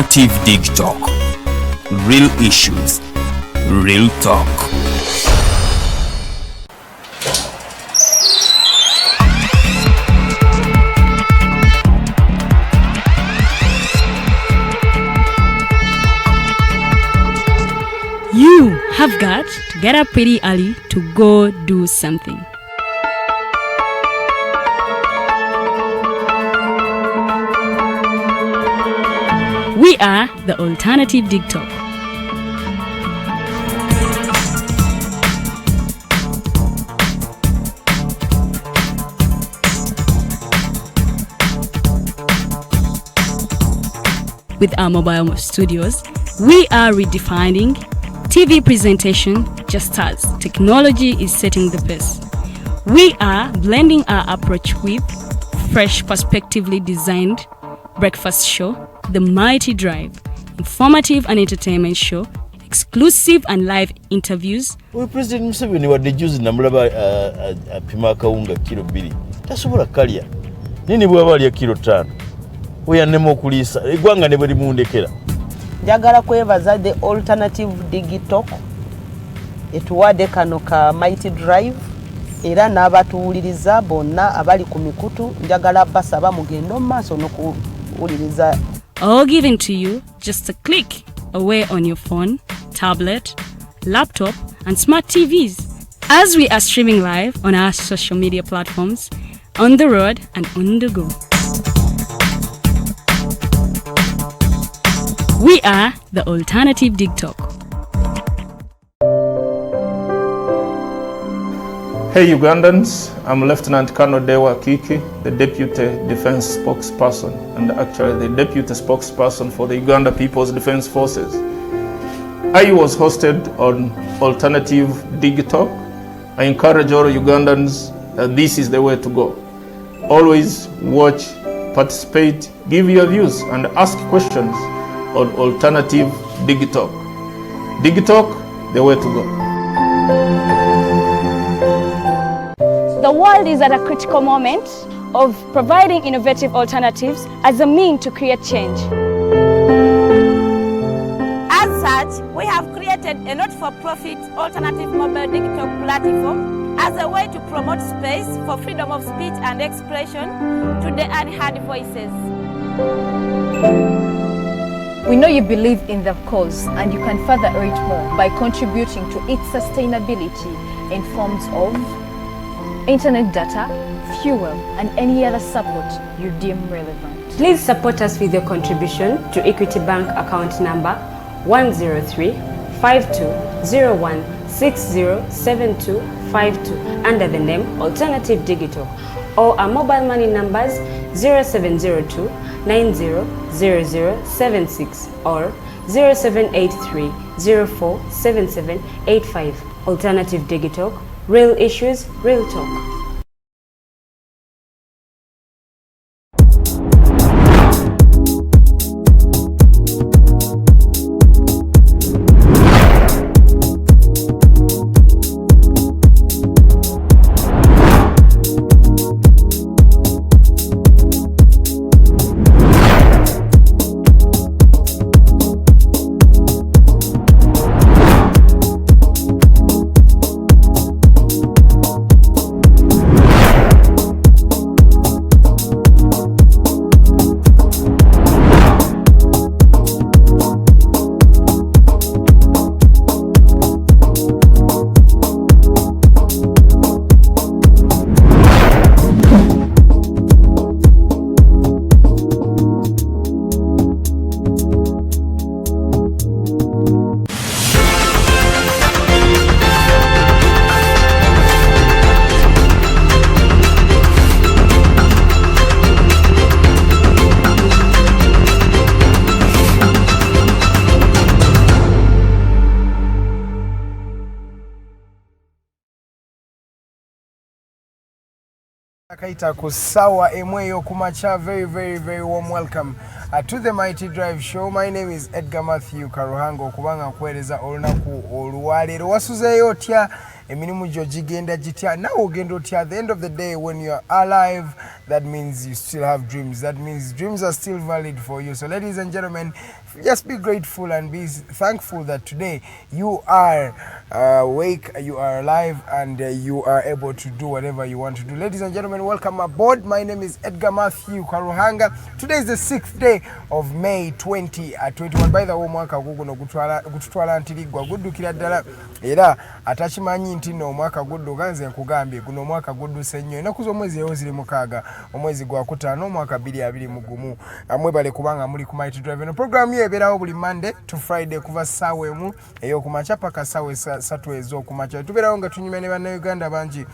Alternative Digital. Real issues, real talk. You have got to get up pretty early to go do something. We are the Alternative Digital. With our mobile studios, we are redefining TV presentation just as technology is setting the pace. We are blending our approach with fresh, perspectively designed breakfast show, The Mighty Drive, informative and entertainment show, exclusive and live interviews. We President Museveni wadde juzi namulaba apima akawunga kilo 2 tasobola kalya nini bwaba alya kilo 5 oyannema okuliisa eggwanga ne bwe limundekera. Njagala kwebaza the Alternative Digital etuwadde kano ka Mighty Drive era n'abatuwuliriza bonna abali ku mikutu njagala basaba mugendo mu maaso n'okuwuliriza. All given to you just a click away on your phone, tablet, laptop and smart TVs as we are streaming live on our social media platforms, on the road and on the go. We are the Alternative Digital. Hey Ugandans, I'm Lieutenant Colonel Dewa Kiki, the Deputy Defense Spokesperson and actually the Deputy Spokesperson for the Uganda People's Defense Forces. I was hosted on Alternative Digital. I encourage all Ugandans that this is the way to go. Always watch, participate, give your views and ask questions on Alternative Digital. Digital, the way to go. The world is at a critical moment of providing innovative alternatives as a means to create change. As such, we have created a not-for-profit alternative mobile digital platform as a way to promote space for freedom of speech and expression to the unheard voices. We know you believe in the cause and you can further it more by contributing to its sustainability in forms of internet data, fuel, and any other support you deem relevant. Please support us with your contribution to Equity Bank account number 103-5201-607252 under the name Alternative Digital, or our mobile money numbers 0702 900076 or 0783 047785. Alternative Digital. Real issues, real talk. Kaita kusawa emweyo kumacha. Very warm welcome to the Mighty Drive show. My name is Edgar Karuhanga okubanga kueleza olunaku olwaleero wasuzeeyo otya emirimu gyo gigenda gitya nawe ogenda otya. At the end of the day, when you are alive, that means you still have dreams. That means dreams are still valid for you. So ladies and gentlemen, just be grateful and be thankful that today you are awake, you are alive, and you are able to do whatever you want to do. Ladies and gentlemen, welcome aboard. My name is Edgar Matthew Karuhanga. Today is the 6th day of May 2021. By the way, mwaka guno gutwala ntirigwa guddukira ddala era atakimanyi nti no mwaka guddu ganze nkugambye guno mwaka gudduse nnyo enaku z'omwezi ewo ziri mukaaga omwezi gwa kutaano omwaka 2021 amwebale kubanga muli ku Mighty Drive. No program ye ebeerawo buli Monday to Friday kuva ssaawa emu ey'okumakya paka ssaawa 3 ez'okumakya. Tubeerawo nga tunyumya ne bannayuganda bangi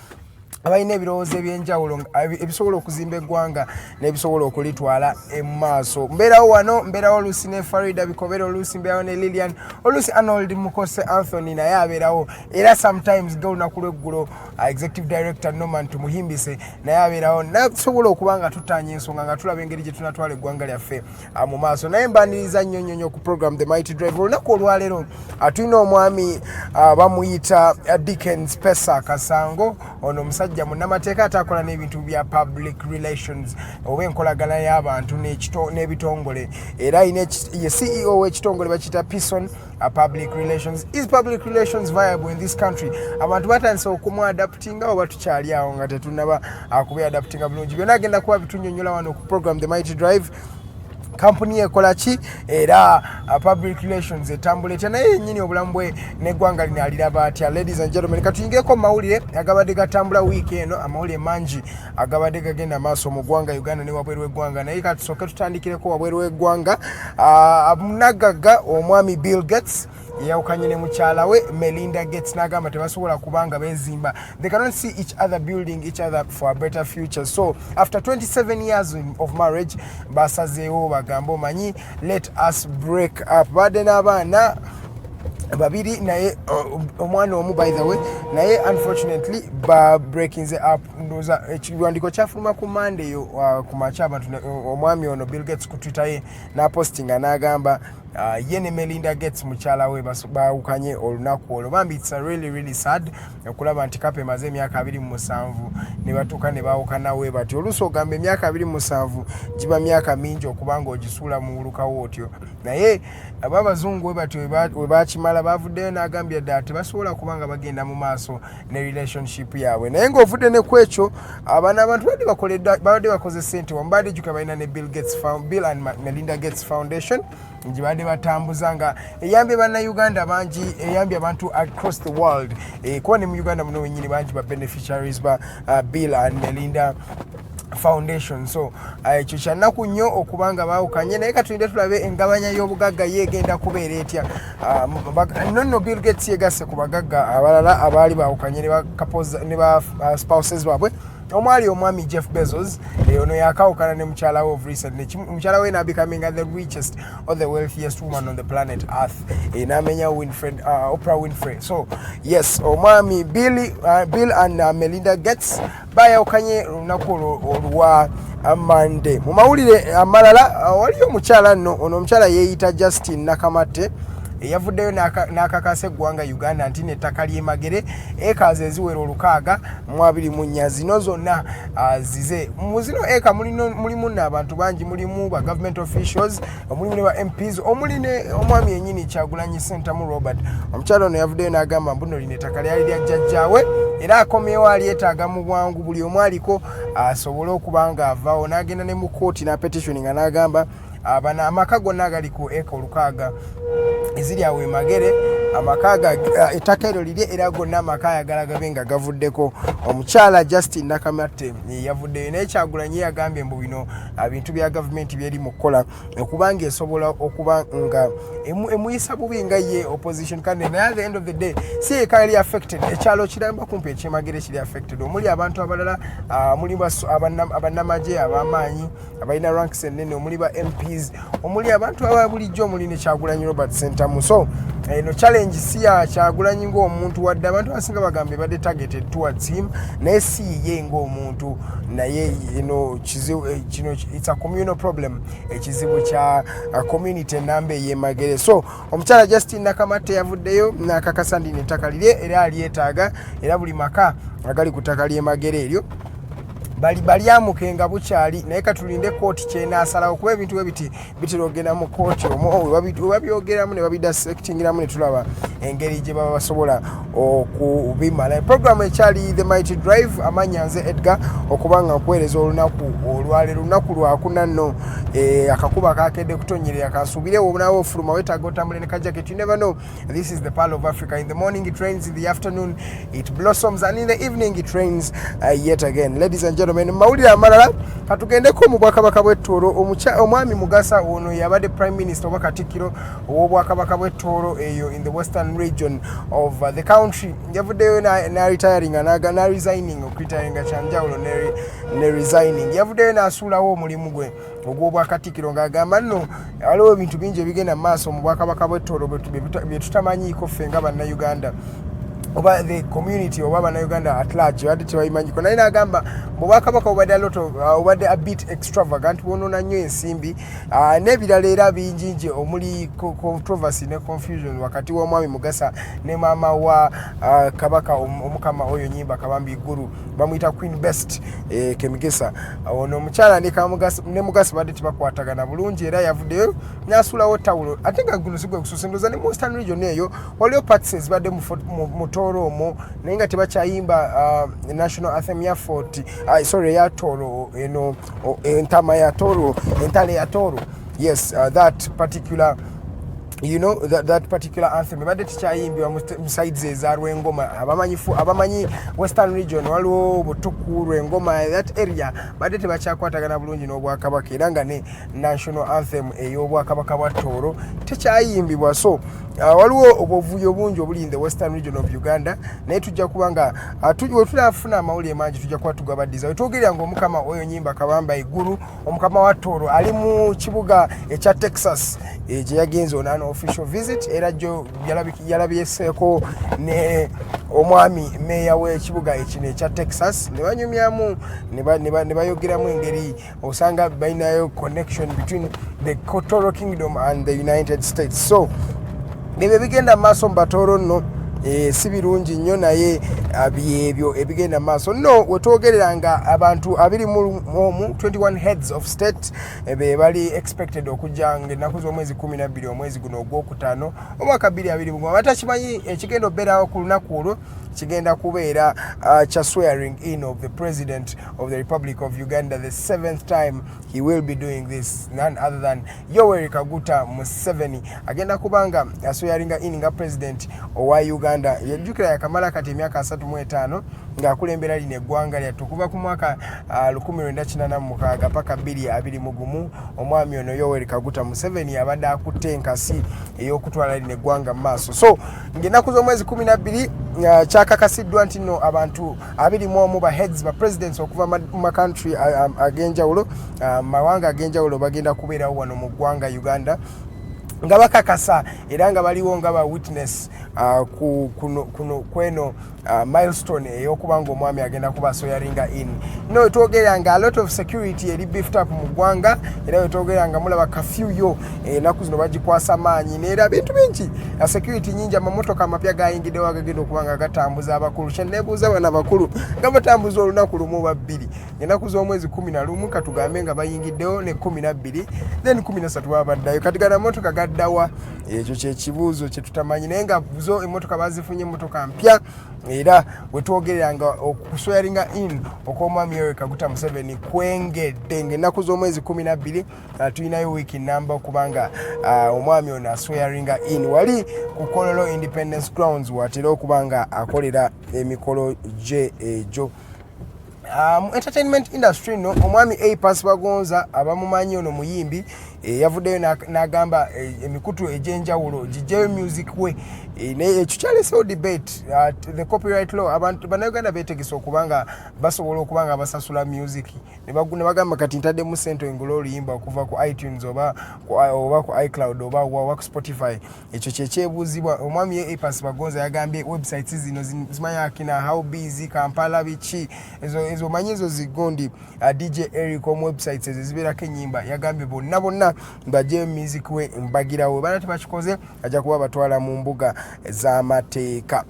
abalina ebirowoozo ebyenjawulo ebisobola okuzimba eggwanga n'ebisobola okulitwala emmaaso. Mbeerawo wano, mbeerawo oluusi ne Farida Bikobero, oluusi mbeerawo ne Lilian, oluusi Arnold Mukose Anthony naye abeerawo, era sometimes olunaku lw'eggulo executive director Norman Tumuhimbise naye abeerawo, nasobola okuba nga tutaanya ensonga nga tulaba engeri gye tunatwala eggwanga lyaffe mu maaso. Naye mbaniriza nnyo ku program The Mighty Drive. Olunaku olwaleero tulina omwami bamuyita Dickens Pesa Kasango. Ono omusajja munnamateeka atakola n'ebintu bya public relations oba enkolagana y'abantu n'ebitongole, era ye CEO w'ekitongole bakiyita PISO Public Relations. Is public relations viable in this country? Abantu batandise okumwadaptinga oba tukyali awo nga tetunnaba kubyadaptinga bulungi? Byonna agenda kuba bitunnyonnyola wano ku program The Mighty Drive. Company ekola ki era public relations etambula etya naye yennyini obulamu bwe n'eggwanga lino aliraba atya? Ladies and gentlemen, katuyingeeko mawulire agabadde gatambula wiiki eno, amawulire mangi agabadde gagenda maaso mu ggwanga Uganda ne wabweru w'eggwanga, naye katusooke tutandikireko wabweru w'eggwanga. Munnagagga omwami Bill Gates yawukanye ne mukyala we Melinda Gates n'agamba tebasobola kubanga bezimba, they cannot see each other building each other for a better future. So after 27 years of marriage basazeewo bagamba omanyi let us break up. Badde n'abaana babiri naye omwana omu by the way naye unfortunately ba breaking up. Ndoza ekiwandiiko kyafuluma ku Monday ku makya abantu omwami ono Bill Gates ku Twitter ye n'apostinga n'agamba ye ne Melinda Gates mukyala we bawukanye olunaku olwo. Bambi it's really sad okulaba nti kape maze emyaka 27 ne batuuka ne bawukana we bati. Oluusi ogamba emyaka 27 giba myaka mingi okubanga ogisuula mu lukawo otyo, naye ababazungu we bati we bakimala bavuddeyo n'agambya ddala tebasobola kubanga bagenda mu maaso ne relationship yaabwe. Naye ng'ovudde ne ku ekyo abaana abantu badde bakoze ssente wambadde juka balina ne Bill and Melinda Gates Foundation gye badde batambuza nga eyambye bannayuganda bangi, eyambye abantu across the world. Kuba ne mu Uganda muno wennyini bangi ba beneficiaries ba Bill and Melinda Foundation. So ekyo kyannaku nnyo okubanga baawukanye, naye katulinde tulabe engabanya y'obugagga yeegenda kubeera etya. Nonno Bill Gates yegasse ku bagagga abalala abaali baawukanye ne ba spouses baabwe. Omwali omwami Jeff Bezos ono yakawukana ne mukyala we of recent. Mukyala we becoming the richest or the wealthiest woman on the planet Earth. N'amenya Oprah Winfrey. So yes, omwami Bill and Melinda Gates bayawukanye olunaku olwa Monday. Mu mawulire amalala waliyo omukyala nno, ono omukyala yeeyita Justin Nakamatte yavuddeyo n'akakasa eggwanga Uganda nti n'ettaka ly'Emagere eka eziwera 624 zino zonna zize. Mu zino eka mulimu n'abantu bangi, mulimu ba government officials, mulimu ne ba MPs, omuli ne omwami yennyini Kyagulanyi Ssentamu Robert. Omukyala ono yavuddeyo n'agamba mbuno lino ettaka lyali lya jjajjaawe era akomyewo alyetaaga mu bwangu buli omu aliko asobole okuba nga avaawo. N'agenda ne mu kooti n'apetitioninga n'agamba abana amaka gonna agali ku eka 600 eziri awo Emagere amaka ettaka eryo liri era gonna amaka ayagala gabe nga gavuddeko. Omukyala Justin Nakamatte yavuddeyo naye Kyagulanyi yagambye mbu bino bintu bya gavumenti byeri mu kukola okubanga esobola okuba nga emuyisa bubi nga ye opposition candidate. Naye at the end of the day si ekali affected, ekyalo kiramba kumpi eky'Emagere kiri affected. Omuli abantu abalala muli abannamagye ab'amaanyi abalina ranks ennene, omuli ba MPs is omuli abantu ababulijjo omuli ne Kyagulanyi Robert Center muso eno challenge si ya Kyagulanyi ng'omuntu wadde abantu abasinga bagambe badde targeted towards him naye si ye ng'omuntu naye kino it's a communal problem ekizibu kya community enamba ey'emagere so omukyala Justin Nakamatte yavuddeyo n'akakasa ndi n'ettaka lirye era alyetaaga era buli maka agali ku ttaka ly'emagere eryo bali amukenga bukyali naye katulinde kooti kyenaasalawo kuba ebintu ebiti bitera ogenda mu kooti webabyogeramu ne babidissectingiramu ne tulaba engeri gye baba basobola okubimala programu ekyali The Mighty Drive amanya nze Edgar okuba nga nkuweereza olunaku olwaleero lunaku lwakuna nno akakuba kakedde kutonyerera kasuubire wonawo ofuluma wetaaga otambule ne kajacket you never know this is the pearl of Africa in the morning it rains in the afternoon it blossoms and in the evening it rains yet again ladies and gentlemen mawulire amalala katugendeko mu bwakabaka bw'Ettoolo omwami Mugasa ono yabadde prime minister oba katikkiro ow'obwakabaka bw'Ettoolo eyo in the western region of the country yavuddeyo na retiring na resigning okuretiringa kyanjawulo ne resigning yavuddeyo n'asuulawo omulimu gwe ogw'obwakatikkiro ng'agamba nno waliwo ebintu bingi ebigenda mu maaso mu bwakabaka bw'Ettoolo bye tutamanyiiko ffe nga bannayuganda oba the community oba bannayuganda at large badde tebayimanyiko naye n'agamba bw'obwakabaka obadde a bit extravagant bwonoona nnyo ensimbi n'ebirala era bingi omuli controversy ne confusion wakati w'omwami Mugasa ne maama wa kabaka omukama oyo Nnyimba Kabambi Iguru bamuyita Queen Best Kemigesa ono omukyala ne Mugasa badde tebakwatagana bulungi era yavuddeyo n'asuulawo tawulo ate nga guno sigwe kususendoza ne western region eyo waliwo parties badde mu Tooro omwo naye nga tebakyayimba national anthem ya ya Tooro eno entama ya Tooro entale ya Tooro yes that particular that particular anthem badde tikyayimbibwa mu sides eza Lwengoma abamanyi western region waliwo Butuku Lwengoma that area badde tebakyakwatagana bulungi n'obwakabaka era nga ne national anthem ey'obwakabaka bwa Tooro tekyayimbibwa so waliwo obuvuyo bungi obuli in the western region of Uganda naye tujja kuba nga tunafuna amawulire mangi tujja kuba tugabaddiza wetwogerera ng'omukama oyo Nnyimba Kabamba Iguru omukama wa Tooro ali mu kibuga ekya Texas gye yagenze onaana official visit era jo yalabyeseeko ne omwami meya w'ekibuga ekino ekya Texas ne banyumyamu ne bayogeramu engeri osanga balinayo connection between the Tooro Kingdom and the United States so nebyo bigenda maaso mu Batooro nno si birungi nnyo naye byebyo ebigenda maaso nno wetwogerera nga abantu 21 heads of state be bali expected okujja ng'ennaku z'omwezi 12 omwezi guno ogwokutaano omwaka 2020 batakimanyi ekigenda obeerawo ku lunaku olwo kigenda kubeera kya swearing in of the President of the Republic of Uganda the 7th time he will be doing this none other than Yoweri Kaguta Museveni agenda kubanga swearinga in nga president owa Uganda yajjukira yakamala kati emyaka 35 ng'akulembera lino eggwanga lyattu kuva ku mwaka 1986 paka 2021 omwami ono Yoweri Kaguta Museveni abadde akutte enkasi ey'okutwala lino eggwanga mu maaso so ng'ennaku z'omwezi 12 kyakakasiddwa nti nno abantu 21 ba heads ba presidents okuva mu country ag'enjawulo mawanga ag'enjawulo bagenda kubeerawo wano mu ggwanga Uganda nga bakakasa era nga baliwo nga ba witness kweno milestone ey'okuba ng'omwami agenda kuba swearinga in no wetwogerera nga a lot of security eri beefed up mu ggwanga era wetwogerera nga mulaba kafyu yo ennaku zino bagikwasa maanyi neera bintu bingi security nyingi amamotoka amapya gayingiddewo agagenda okuba nga gatambuza abakulu kyenneebuuza bana bakulu nga batambuza olunaku lumu oba bbiri ennaku z'omwezi 11 katugambe nga bayingiddewo ne 12 then 13 babaddayo kati gana motoka gaddawa ekyo kyekibuuzo kyetutamanyi naye nga zo emmotoka bazifunye emmotoka mpya era wetwogerera nga okuswearinga in okw'omwami Yoweri Kaguta Museveni kwengedde ng'ennaku z'omwezi 12 tulinayo wiiki namba okubanga omwami ono aswearinga in wali ku Kololo Independence Grounds watera okubanga akolera emikolo gye egyo entertainment industry no omwami Apas Bagonza abamumanyi ono muyimbi yavuddeyo n'agamba emikutu egy'enjawulo gijjeyo music we Chukyalesewo debate the copyright law abantu bannayuganda beetegese okubanga basobola okubanga basasula music ne bagamba kati ntaddemu sente engula oluyimba okuva ku iTunes oba ku iCloud oba ku Spotify. Ekyo kyekyebuuzibwa. Omwami Epas Bagonza yagambye websites zino zimanya akina how busy Kampala bichi ezo manyizo zigondi DJ Eric on websites ezibeerako ennyimba yagambye bonna bajje music we mbagirawo bana tebakikoze ajja kuba batwala mu mbuga z'amateeka.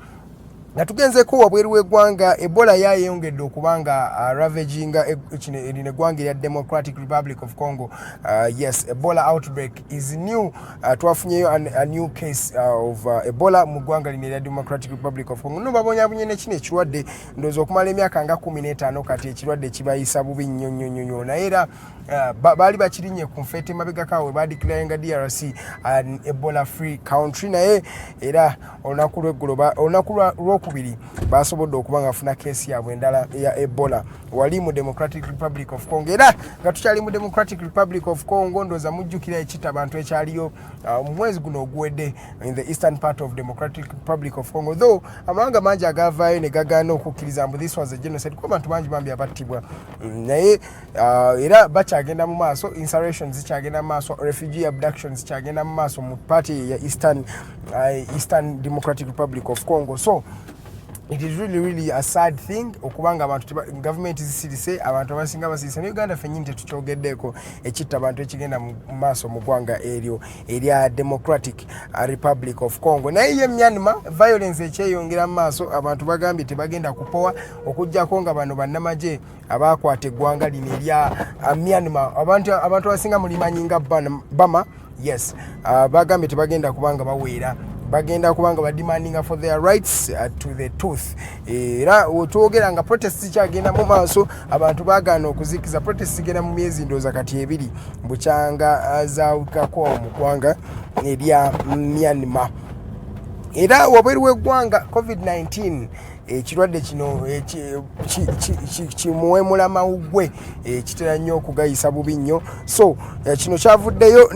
Nga tugenzeko wabweru w'eggwanga Ebola yayeyongedde okubanga ravaginga kino erino eggwanga erya Democratic Republic of Congo. Yes, Ebola outbreak is new. Twafunyeyo a new case of Ebola mu ggwanga lino erya Democratic Republic of Congo. Nobabonyabonye ne kino ekirwadde ndowooza okumala emyaka nga 15 kati ekirwadde kibayisa bubi nnyo naye era baali bakirinye ku nfeete mabegakawe badeclaringa DRC an Ebola free country naye era olunaku lwokubiri basobodde okuba nga afuna keesi yaabwe endala ya Ebola wali mu Democratic Republic of Congo. Era nga tukyali mu Democratic Republic of Congo ndowooza mujjukira ekita abantu ekyaliyo mu mwezi guno oguwedde in the eastern part of Democratic Republic of Congo, though amawanga mangi agavaayo ne gagaana okukkiriza mbu this was a genocide kuba abantu bangi bambi abattibwa naye era bakyagenda mu maaso, insurrections zikyagenda mu maaso, refugee abductions zikyagenda mu maaso mu party ya Eastern Democratic Republic of Congo. So it is really a sad thing okubanga abantu government zisirise abantu abasinga basirisa ne Uganda fenyini tetukyogeddeko ekitta abantu ekigenda mu maaso mu ggwanga eryo erya Democratic Republic of Congo. Naye ye Myanmar violence ekyeyongera mu maaso abantu bagambye tebagenda kupowa okujjako nga bano bannamagye abakwata eggwanga lino erya Myanmar abantu abasinga mulimanyinga Bama. Yes, bagambye tebagenda kubanga baweera bagenda kubanga bademanding for their rights to the tooth. Era otwogera nga protests kyagenda mu maaso abantu bagaana okuzikiza protests zigenda mu myezi ndooza kati ebiri bukyanga zaawukako mu ggwanga erya Myanmar. Era wabweru w'eggwanga COVID-19 ekirwadde kino kimuwemula mawugwe kitera nnyo okugayisa bubi nnyo. So kino kyavuddeyo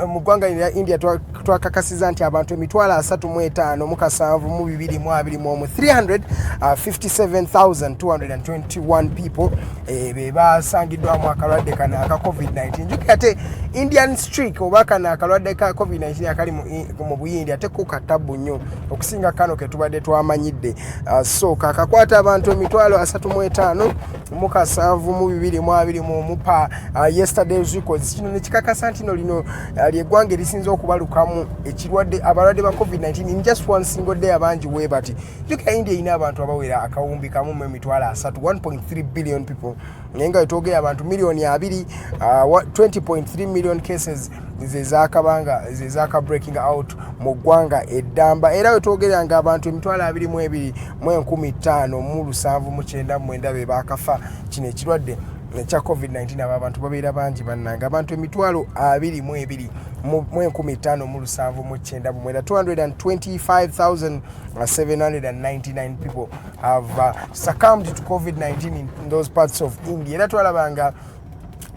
mu ggwanga lya India twakakasiza nti abantu 35,722 357,221 people be basangiddwamu akalwadde kano aka COVID-19. Njuki ate Indian streak oba kano akalwadde ka COVID-19 akali mu Buyindi ate kukatabu nnyo okusinga kano ke tubadde twamanyidde. So kakakwata abantu 35,722 pa yesterday's records. Kino nekikakasa nti lino lyeggwanga erisinze okubalukamu ekirwadde abalwadde ba COVID-19 in just one single day abangi we bati. Juka India ina abantu abawera akawumbi kamu 1.3 billion people. Nenga itoge abantu milioni 2 20.3 million cases zezaka breaking out mu ggwanga eddamba. Era wetwogera nga abantu 22,159 be bakafa kino ekirwadde ekya COVID-19 abantu babeera bangi bannanga abantu 22,159 225,799 people have succumbed to COVID-19 in those parts of India. Era twalabanga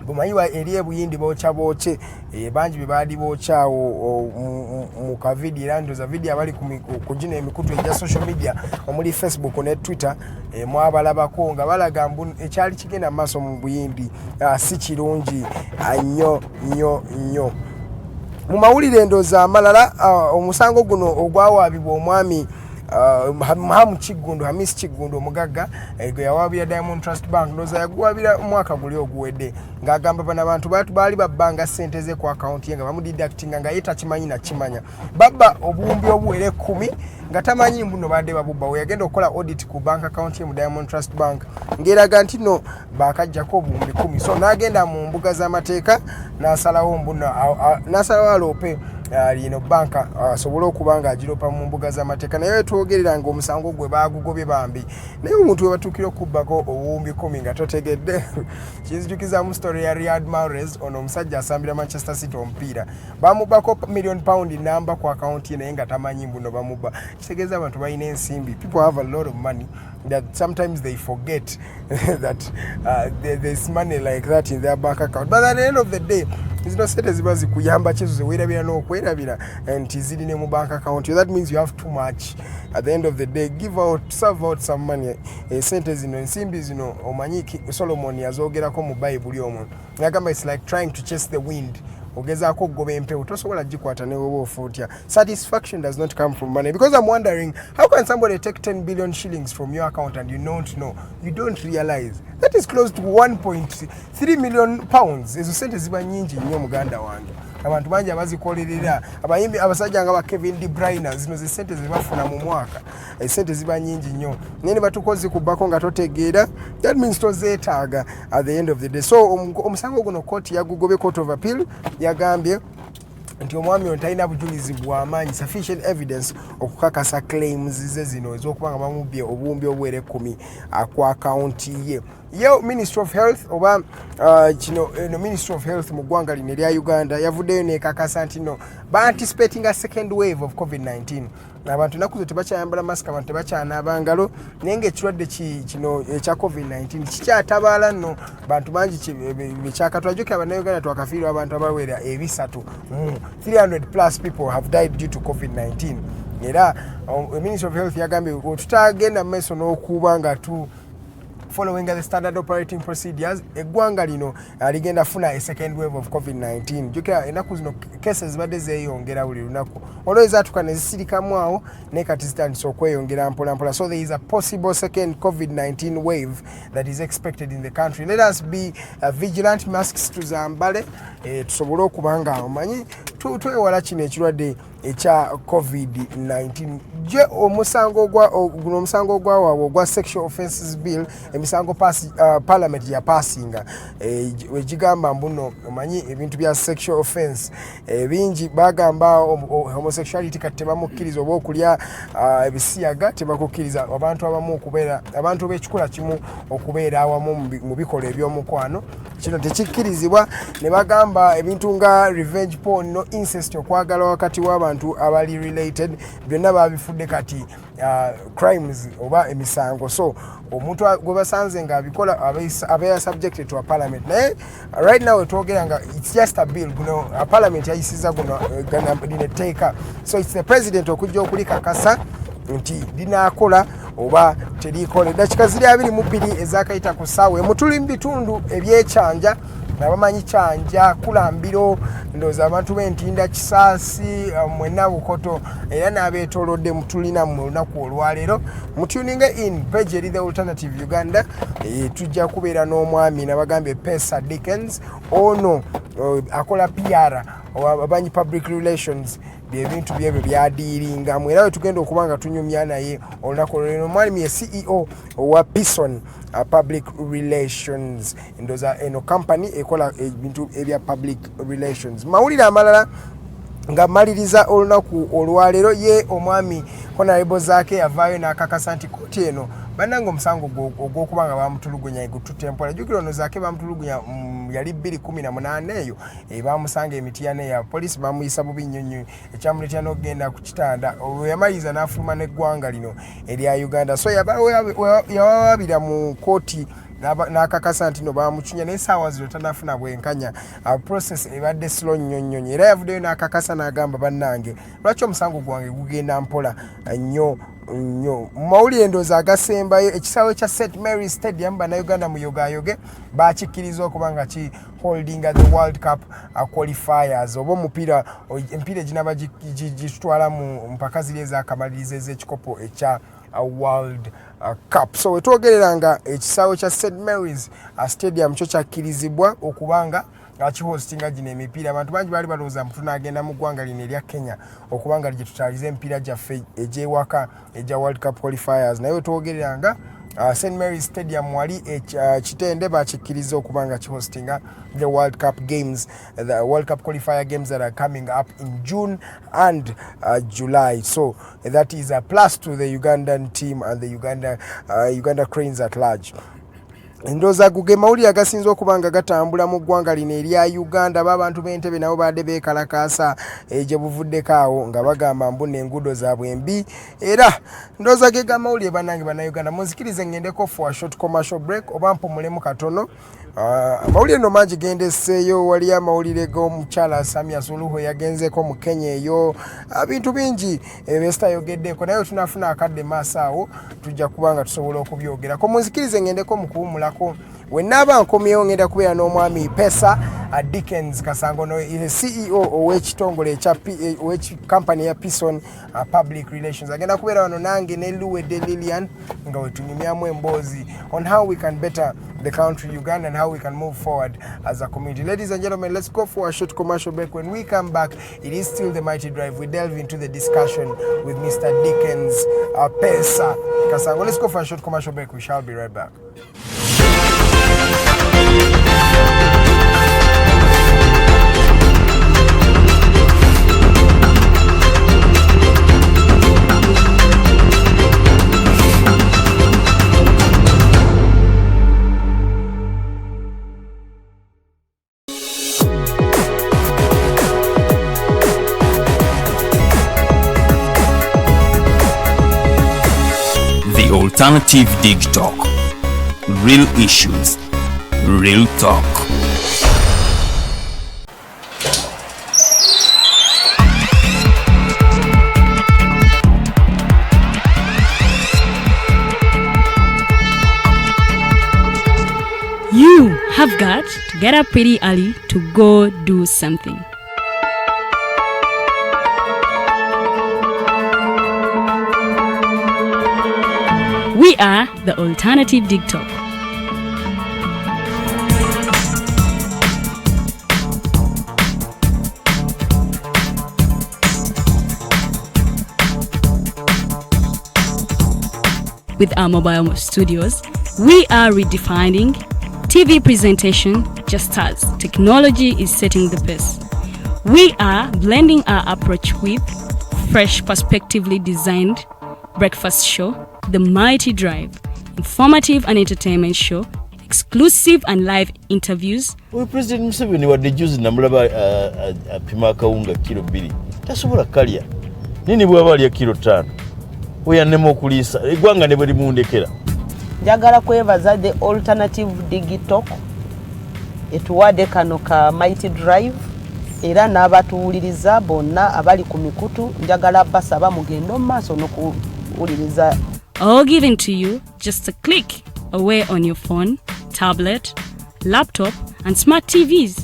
bumayiwa eri ebuyindi boche bangi be baali bochawo mu kavidi era ndoza video abali kujina emikutu ejja social media omuli Facebook ne Twitter mwabalabako nga balaga mbu ekyali kigenda maaso mu buyindi si kirungi nnyo. Mu mawulire ndoza amalala omusango guno ogwawaabibwa omwami Hamis Chigundo omugagga gwe yawaabira Diamond Trust Bank ndoza yaguwaabira omwaka guli oguwedde ng'agamba bano abantu baali babbanga ssente ze ku account ye nga bamudidactinga nga ye takimanyi nakimanya babba obuwumbi obuwere 10 nga tamanyi mbuno badde babubba we yagenda okukola audit ku bank account ye mu Diamond Trust Bank ng'eraga nti no bakajjako obuwumbi 10. So n'agenda mu mbuga z'amateeka n'asalawo mbuno n'asalawo aloope lino banka asobola okubanga agiropa mu mbuga z'amateeka naye twogerera nga omusango gwe bagugobye bambi naye omuntu we batuukira okubbako obuwumbi 10 nga totegedde kinzijukiza mu story ya Riyad Mahrez ono omusajja asambira Manchester City omupiira bamubbako £1 million namba ku account ye naye nga tamanyi mbuno bamubba. Kitegeeza abantu balina ensimbi. People have a lot of money that sometimes they forget that there's money like that in their bank account, but at the end of the day zino sente ziba zikuyamba kyezo zeweerabira n'okwerabira nti ziri ne mu bank account. That means you have too much. At the end of the day, serve out some money. Sente zino ensimbi zino omanyi Solomon yazoogerako mu Bible omwo. Yagamba it's like trying to chase the wind. Ogezaako okugoba empewo tosobola gikwata ne woba ofuutya. Satisfaction does not come from money, because I'm wondering how can somebody take 10 billion shillings from your account and you don't know, you don't realize that is close to 1.3 million pounds. Ezo sente ziba nyingi nnyo muganda wange. Abantu bangi abazikolerera abayimbi abasajja nga ba Kevin De Bruyne zino ze sente ze bafuna mu mwaka sente ziba nyingi nnyo nene batukozi kubako nga totegeera, that means tozeetaaga at the end of the day. So omusango guno koti yagugobe court of appeal yagambye nti omwami ono talina bujulizi bw'amaanyi sufficient evidence okukakasa claims ze zino ez'okuba nga bamubye obuwumbi obuwere 10 ku akaunti ye. Yo Ministry of Health oba kino Ministry of Health mu ggwanga lino erya Uganda yavuddeyo nekakasa nti no ba-anticipating a second wave of COVID-19. Abantu naku zo tebakyayambala masika, abantu tebakyanaaba ngalo, naye ng'ekirwadde kino ekya COVID-19 kikyatabaala nno bantu bangi bekyakatwajjukira bannayuganda twakafiirwa abantu abawera 300 plus people have died due to COVID-19. Era Ministry of Health yagambye tutagenda mu maaso n'okuba nga following the standard operating procedures, eggwanga lino ligenda funa a second wave of COVID-19. Jukira enaku zino cases badde zeeyongera buli lunaku. Olwo zaatuka ne zisirikamu awo ne kati zitandise okweyongera mpola mpola. So there is a possible second COVID-19 wave that is expected in the country. Let us be vigilant, masks tuzambale, tusobole okuba nga omanyi twewala kino ekirwadde ekya COVID-19. Je omusango ogwawaabwe ogwa Sexual Offences Bill, emisango Parliament ya passinga wegigamba mbuno omanyi ebintu bya sexual offense bingi bagamba homosexuality kati tebamukkiriza oba okulya ebisiyaga tebakukkiriza abantu abamu okubeera abantu b'ekikula kimu okubeera awamu mu bikola eby'omukwano. Kino tekikkirizibwa. Ne bagamba ebintu nga revenge porn no incest, okwagala wakati w'abantu abali related, byonna babifudde kati crimes oba emisango. So omuntu gwe basanze nga abikola abeera subjected to a parliament. Naye right now wetwogera nga it's just a bill, guno a parliament yayisiza guno lineteeka. So it's the president okujja okulikakasa nti linaakola oba terikola. Eddakiika ziri 22 ezakayita ku ssaawa emutuli mu bitundu ebyekyanja nabamanyi kyanja kulambiro ndowooza abantu b'entinda Kisaasi mwenna Bukoto era n'abeetoolodde mutulina mu lunaku olwaleero mutuninga in page eri the Alternative Uganda. Tujja kubeera n'omwami nabagambye Pisa Dickens, ono akola PR abamanyi public relations, byebintu byebyo byadiiringamu era wetugenda okuba nga tunyumya naye olunaku olwaleero. Omwami ye CEO owa PISO Public Relations, ndoza eno company ekola ebintu ebya public relations. Mawulire amalala nga maliriza olunaku olwaleero, ye omwami Honorable Zaake yavaayo n'akakasa nti kooti eno bannanga omusango ogw'okuba nga bamutulugunya gututempola. Jjukira ono Zaake bamutulugunya yali 2018 eyo bamusanga emitiana ya poliisi bamuyisa bubi nnyo nnyo ekyamuletera n'okugenda ku kitanda. Olwo yamaliriza n'afuluma n'eggwanga lino erya Uganda. So yawawaabira mu kooti n'akakasa nti no bamucunya naye essaawa zino tanafuna bwenkanya. Process ebadde slow nnyo nnyo era yavuddeyo n'akakasa n'agamba bannange lwaki omusango gwange gugenda mpola nnyo nnyo. Mu mawulire ndowooza agasembayo ekisaawe kya St Mary Stadium bannayuganda mu yogayoge bakikkiriza okuba nga ki holdinga the World Cup qualifiers oba omupiira eginaba gitwala mu mpaka ziri ez'akamalirizo ez'ekikopo ekya World Cup. So wetwogerera nga ekisaawe kya St Mary's Stadium kyo kyakkirizibwa okubanga akihostinga gino emipiira. Abantu bangi baali balowooza mtu n'agenda mu ggwanga lino erya Kenya okubanga gye tutaliza emipiira gyaffe egy'ewaka egya World Cup qualifiers, naye wetwogerera nga St Mary's Stadium wali kitende bakikkiriza okubanga kihostinga the World Cup games, the World Cup qualifier games that are coming up in June and July. So that is a plus to the Ugandan team and the Uganda Cranes at large. Ndooza guge mawulire agasinza okuba nga gatambula mu ggwanga lino erya Uganda b'abantu b'Entebbe nabo baadde beekalakaasa gye buvuddeko awo nga bagamba mbuna enguudo zaabwe embi era ndooza ge gamawulire bannange bannayuganda munzikirize ngendeko for a short commercial break oba mpumulemu katono. Amawulire no mangi gendeseeyo wali amawulire g'omukyala Samia Suluhu yagenzeeko mu Kenya eyo bintu bingi besitayogeddeeko naye tunafuna akadde maaso awo tujja kuba nga tusobola okubyogerako munzikirize ngendeko mu kuwumulako wennaaba nkomyewo ngenda kubeera n'omwami Pisa Dickens Kasango CEO ow'ekitongole ow'ekampani ya PISO Public Relations agenda kubeera wano nange ne Luwedde Lilian nga wetunyumyamu emboozi on how we can better the country Uganda and how we can move forward as a community. Ladies and gentlemen, let's go for a short commercial break. When we come back, it is still the Mighty Drive. We delve into the discussion with Mr. Dickens Pesa Kasango. Let's go for a short commercial break. We shall be right back. Alternative Dig Talk. Real issues, real talk. You have got to get up pretty early to go do something. We are the Alternative Dig Talk. With our mobile studios, we are redefining TV presentation just as technology is setting the pace. We are blending our approach with fresh, perspectively designed breakfast show, The Mighty Drive, informative and entertainment show, exclusive and live interviews. President Museveni wadde juzi namulaba apima akawunga kilo 2 tasobola kalya nini bwaba alya kilo 5 oyannema okuliisa eggwanga ne bwe limundekera. Njagala kwebaza the Alternative Digital etuwadde kano ka Mighty Drive era n'abatuwuliriza bonna abali ku mikutu njagala basaba mugendo mu maaso n'okuwuliriza. All given to you just a click away on your phone, tablet, laptop, and smart TVs.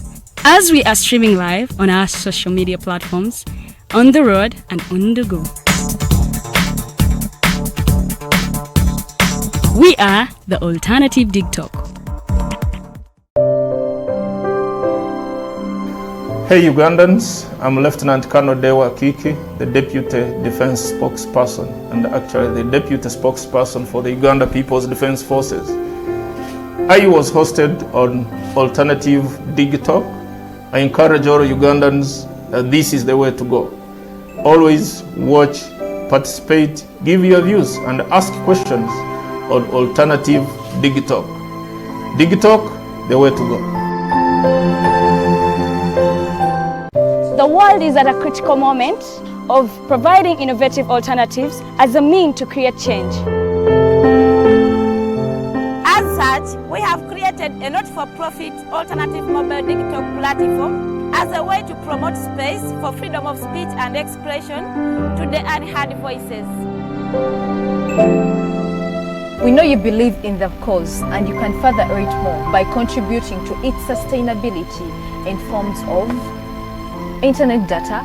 As we are streaming live on our social media platforms, on the road and on the go. We are the Alternative Dig Talk. Hey Ugandans, I'm Lieutenant Colonel Dewa Kiki, the Deputy Defense Spokesperson and actually the Deputy Spokesperson for the Uganda People's Defense Forces. I was hosted on Alternative Digital. I encourage all Ugandans that this is the way to go. Always watch, participate, give your views and ask questions on Alternative Digital. Digital, the way to go. The world is at a critical moment of providing innovative alternatives as a means to create change. As such, we have created a not-for-profit alternative mobile digital platform as a way to promote space for freedom of speech and expression to the unheard voices. We know you believe in the cause and you can further it more by contributing to its sustainability in forms of internet data,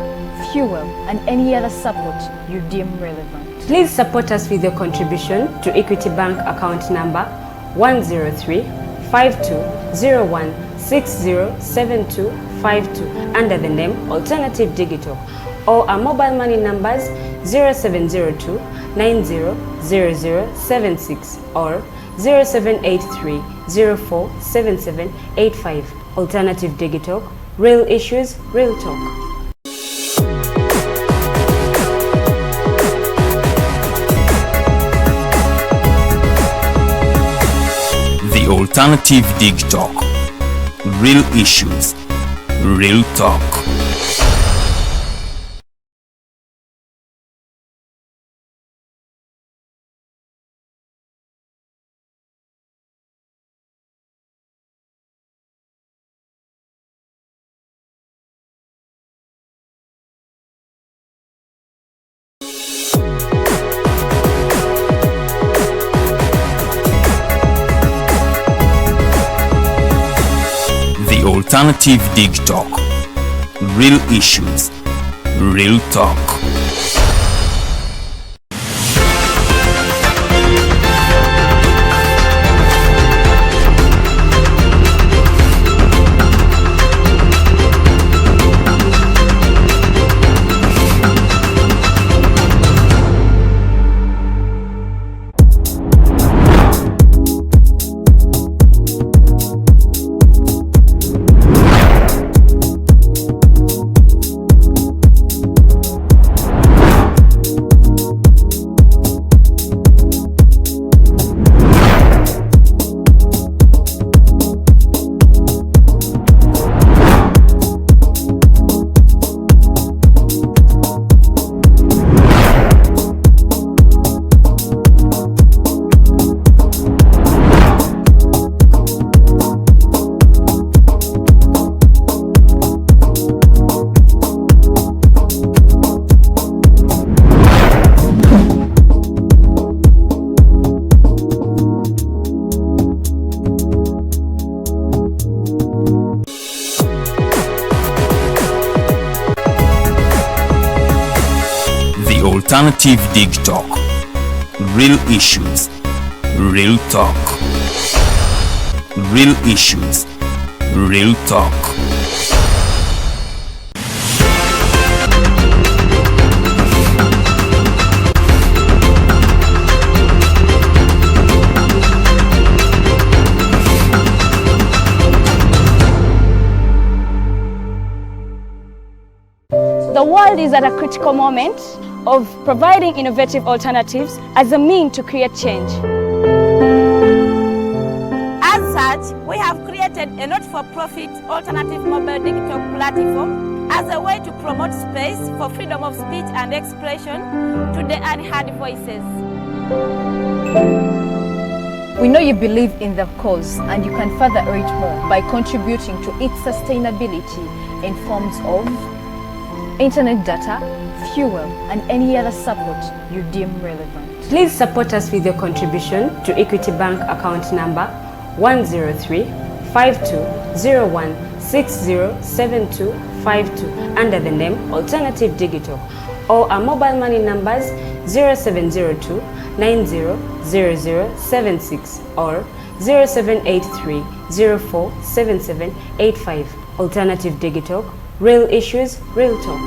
fuel, and any other support you deem relevant. Please support us with your contribution to Equity Bank account number 103-5201-607252 under the name Alternative Digital, or our mobile money numbers 0702-900076 or 0783-047785. Alternative Digital. Real issues, real talk. The Alternative Dig Talk. Real issues, real talk. Alternative Dig Talk. Real issues, real talk. Alternative Dig Talk. Real issues, real talk. Real issues, real talk. The world is at a critical moment of providing innovative alternatives as a means to create change. As such, we have created a not-for-profit alternative mobile digital platform as a way to promote space for freedom of speech and expression to the unheard voices. We know you believe in the cause and you can further it more by contributing to its sustainability in forms of internet data, fuel, and any other support you deem relevant. Please support us with your contribution to Equity Bank account number 103-5201-607252 under the name Alternative Digital, or our mobile money numbers 0702 900076 or 0783 047785. Alternative Digital. Real issues, real talk.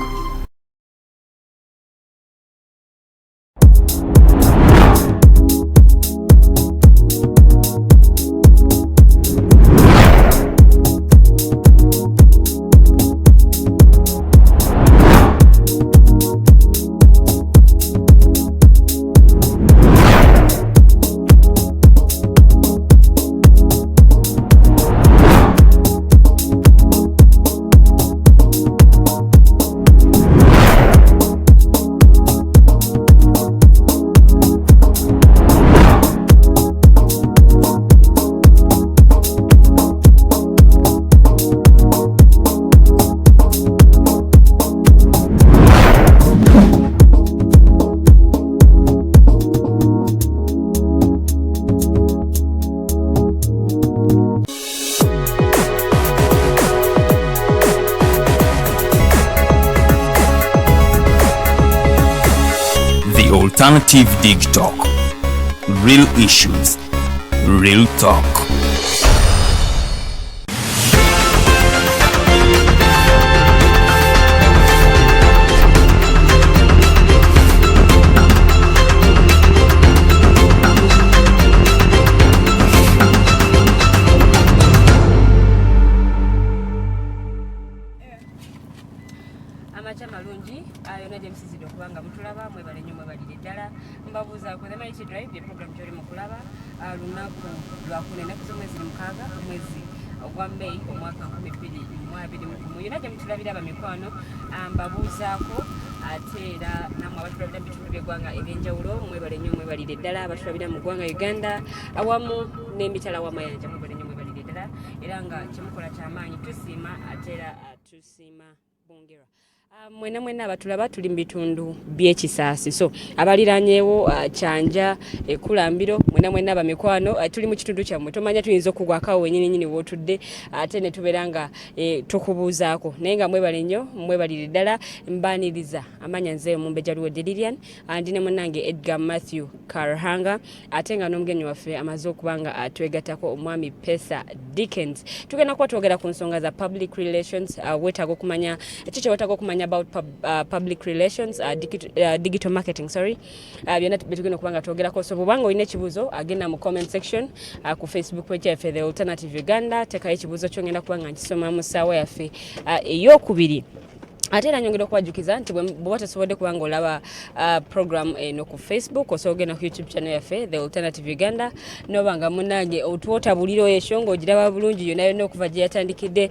Alternative Dig Talk. Real issues, real talk. Amacha malungi ayona James okubanga mutulaba mwebale nnyo mwebalire ddala mbabuuza ku the Mighty Drive ye program gy'oli mu kulaba lunaku lwakuna ennaku z'omwezi 6 omwezi ogwa May omwaka 2021 yonna gye mutulabira abamikwano mbabuuzaako ate era namwe abatulabira mu bitundu by'eggwanga eby'enjawulo mwebale nnyo mwebalire ddala abatulabira mu ggwanga Uganda awamu n'emitala w'amayanja mwebale nnyo mwebalire ddala era nga kyemukola ky'amaanyi tusiima ate era tusiima bongera mwena abatulaba tuli mu bitundu by'ekisaasi so abaliranyeewo kyanja ekulambiro mwena abamikwano tuli mu kitundu kyammwe tomanya tuyinza okugwakawo wenyininyini wootudde ate ne tubeera nga tukubuuzaako naye nga mwebale nnyo mwebalire ddala mbaaniriza amanya nze Omumbejja Luwedde Lilian andi ne munnange Edgar Matthew Karuhanga ate nga n'omugenyi waffe amaze okuba nga twegattako omwami Pisa Dickens tugenda kuba twogera ku nsonga za public relations weetaaga okumanya ekyo kye weetaaga okumanya about public relations digital marketing byonna betugenda okubanga twogerako so bwobanga olina ekibuuzo agenda mu comment section ku Facebook page yaffe The Alternative Uganda tekayo ekibuuzo kyongenda kubanga nkisoma mu ssaawa yaffe ey'okubiri ate era nyongera okubajjukiza nti bw'oba tosobodde kubanga olaba program eno ku Facebook osobola ogenda ku YouTube channel yaffe The Alternative Uganda n'obanga munnange otwotabulira esho ng'ogiraba bulungi yonna okuva gye yatandikidde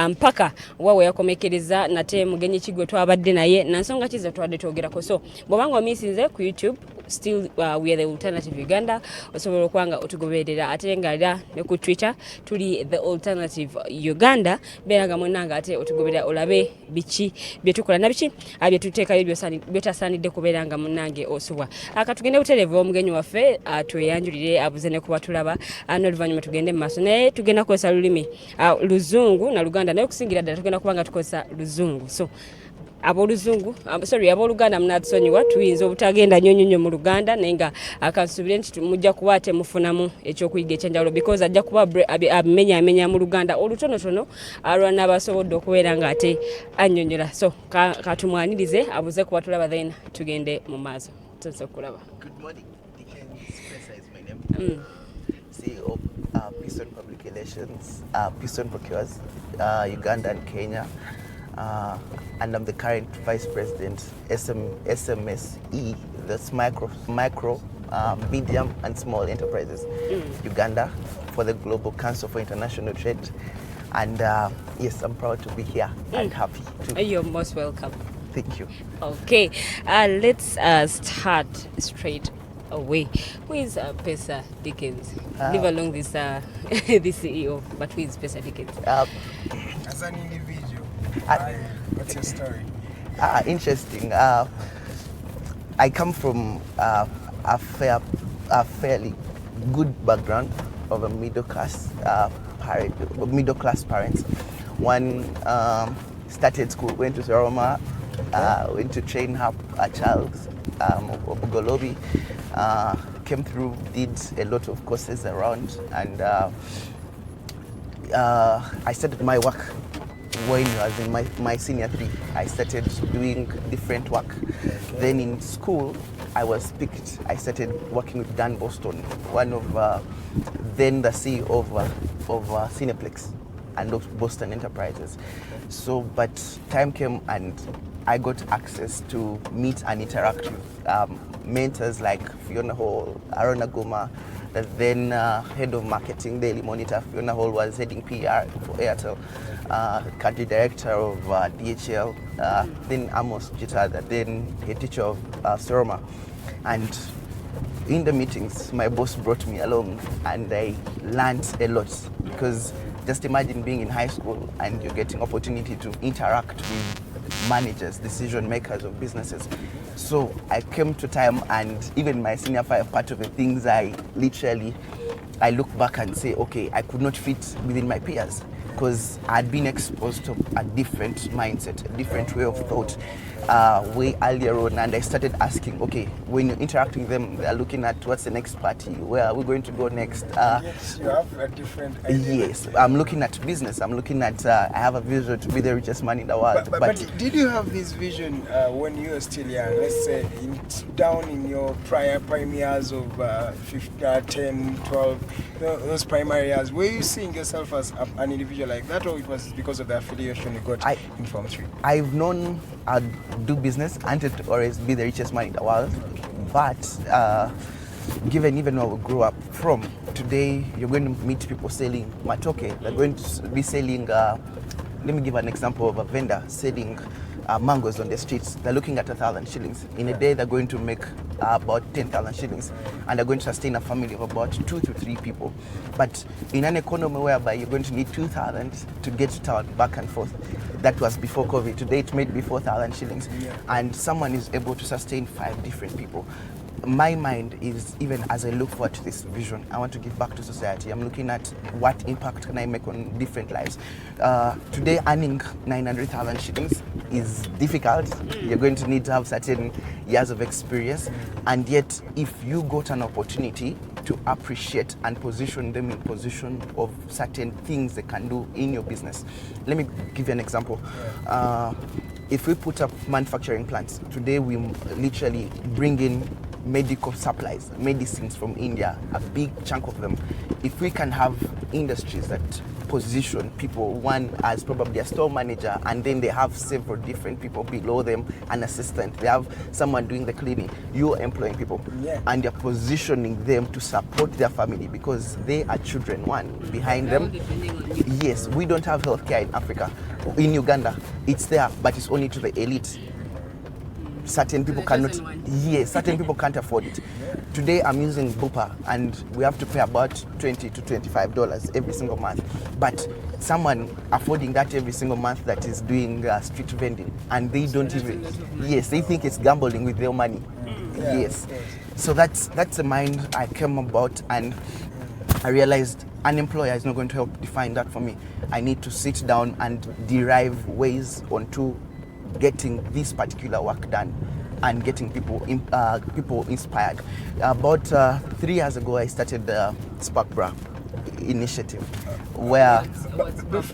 mpaka wawe yakomekereza nate mugenyi kigwe twabadde naye nansonga kizo twadde twogerako so bw'obanga omiisinze ku YouTube still we are The Alternative Uganda osobola okubanga otugoberera ate nga era ne ku Twitter tuli The Alternative Uganda beera nga munnange ate otugoberera olabe biki byetukola nabiki byetuteekayo byotasaanidde kubeera nga munnange osubwa tugende butereevu omugenyi waffe tweyanjulire abuze ne kuba tulaba n'oluvannyuma tugende mu maaso naye tugenda kukozesa lulimi luzungu na luganda naye okusingira ddala tugenda kubanga tukozesa luzungu so abooluganda munatusonyiwa tuyinza obutagenda nnyo mu luganda naye nga akansubire nti mujja kuba ate mufunamu ekyokuyiga ekyenjawulo because ajja kuba abimenyaamenya mu luganda olutonotono lwanabasobodde okubeera nga ate annyonnyola so katumwanirize abuze kuba tulaba then tugende mu maaso tuze okulaba. Good morning. Dickens Pesa is my name. CEO PISO Public Relations, PISO procures Uganda and Kenya. And I'm the current Vice President, SMSE, that's micro, medium and small enterprises, Uganda, for the Global Council for International Trade. And yes, I'm proud to be here and happy to. You're most welcome. Thank you. Okay, let's start straight away. Who is Pisa Dickens? Leave along this this CEO, but who is Pisa Dickens? As an individual. What's your story? Interesting. I come from a fairly good background of a middle class parents. One started school, went to Soroma, went to train up a child of Golobi, came through, did a lot of courses around, and I started my work. When I was in my senior 3, I started doing different work. Then in school, I was picked. I started working with Dan Boston, one of then the CEO of Cineplex and of Boston Enterprises. So, but time came and I got access to meet and interact with mentors like Fiona Hall, Arona Goma, then head of marketing, Daily Monitor. Fiona Hall was heading PR for Airtel. Country director of DHL, then Amos Jitada, then a teacher of Soroma. And in the meetings, my boss brought me along and I learned a lot because just imagine being in high school and you're getting opportunity to interact with managers, decision makers of businesses. So I came to time, and even my senior 5, part of the things I look back and say, okay, I could not fit within my peers, because I'd been exposed to a different mindset, a different way of thought way earlier on, and I started asking, okay, when you're interacting with them, they're looking at what's the next party, where are we going to go next? Yes, you have a different idea. Yes, I'm looking at business, I'm looking at, I have a vision to be the richest man in the world. But did you have this vision when you were still young, let's say down in your prime years of 10, 12, those primary years, were you seeing yourself as an individual like that, or it was because of the affiliation you got in Form 3? I've known I'd do business. I wanted to always be the richest man in the world. But given even where we grew up from, today you're going to meet people selling matoke. They're going to be selling, let me give an example of a vendor selling mangoes on the streets. They're looking at 1,000 shillings. In a day, they're going to make about 10,000 shillings, and they're going to sustain a family of about 2 to 3 people. But in an economy whereby you're going to need 2,000 to get to town back and forth, that was before COVID. Today, it made me 4,000 shillings, and someone is able to sustain 5 different people. My mind is, even as I look forward to this vision, I want to give back to society. I'm looking at what impact can I make on different lives. Today, earning 900,000 shillings is difficult. You're going to need to have certain years of experience. And yet, if you got an opportunity to appreciate and position them in position of certain things they can do in your business. Let me give you an example. If we put up manufacturing plants, today we literally bring in medical supplies, medicines from India, a big chunk of them. If we can have industries that position people, one as probably a store manager, and then they have several different people below them, an assistant, they have someone doing the cleaning, you're employing people, and you're positioning them to support their family because they are children, one, behind them. Yes, we don't have healthcare in Africa. In Uganda, it's there, but it's only to the elite. Certain people cannot, certain people can't afford it. Today I'm using Bupa and we have to pay about $20 to $25 every single month. But someone affording that every single month that is doing street vending, and they don't even, they think it's gambling with their money. So that's the mind I came about, and I realized an employer is not going to help define that for me. I need to sit down and derive ways onto getting this particular work done and getting people inspired. About 3 years ago, I started the Spark Bra initiative, where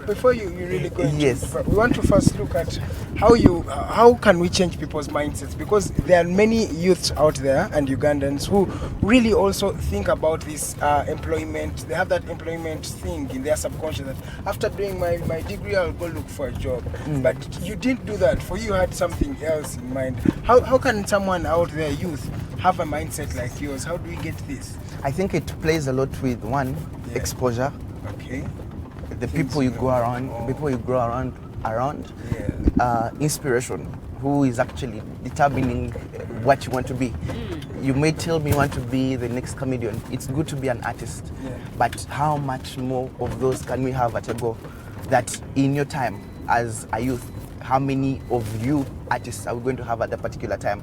before you really go into, we want to first look at how can we change people's mindsets, because there are many youths out there and Ugandans who really also think about this employment. They have that employment thing in their subconscious that after doing my degree I'll go look for a job. But you didn't do that. For you had something else in mind. How can someone out there, youth, have a mindset like yours? How do we get this? I think it plays a lot with one, exposure. Okay. The people you go around, inspiration, who is actually determining what you want to be. You may tell me you want to be the next comedian. It's good to be an artist, but how much more of those can we have at a go? That in your time as a youth, how many of you artists are we going to have at that particular time?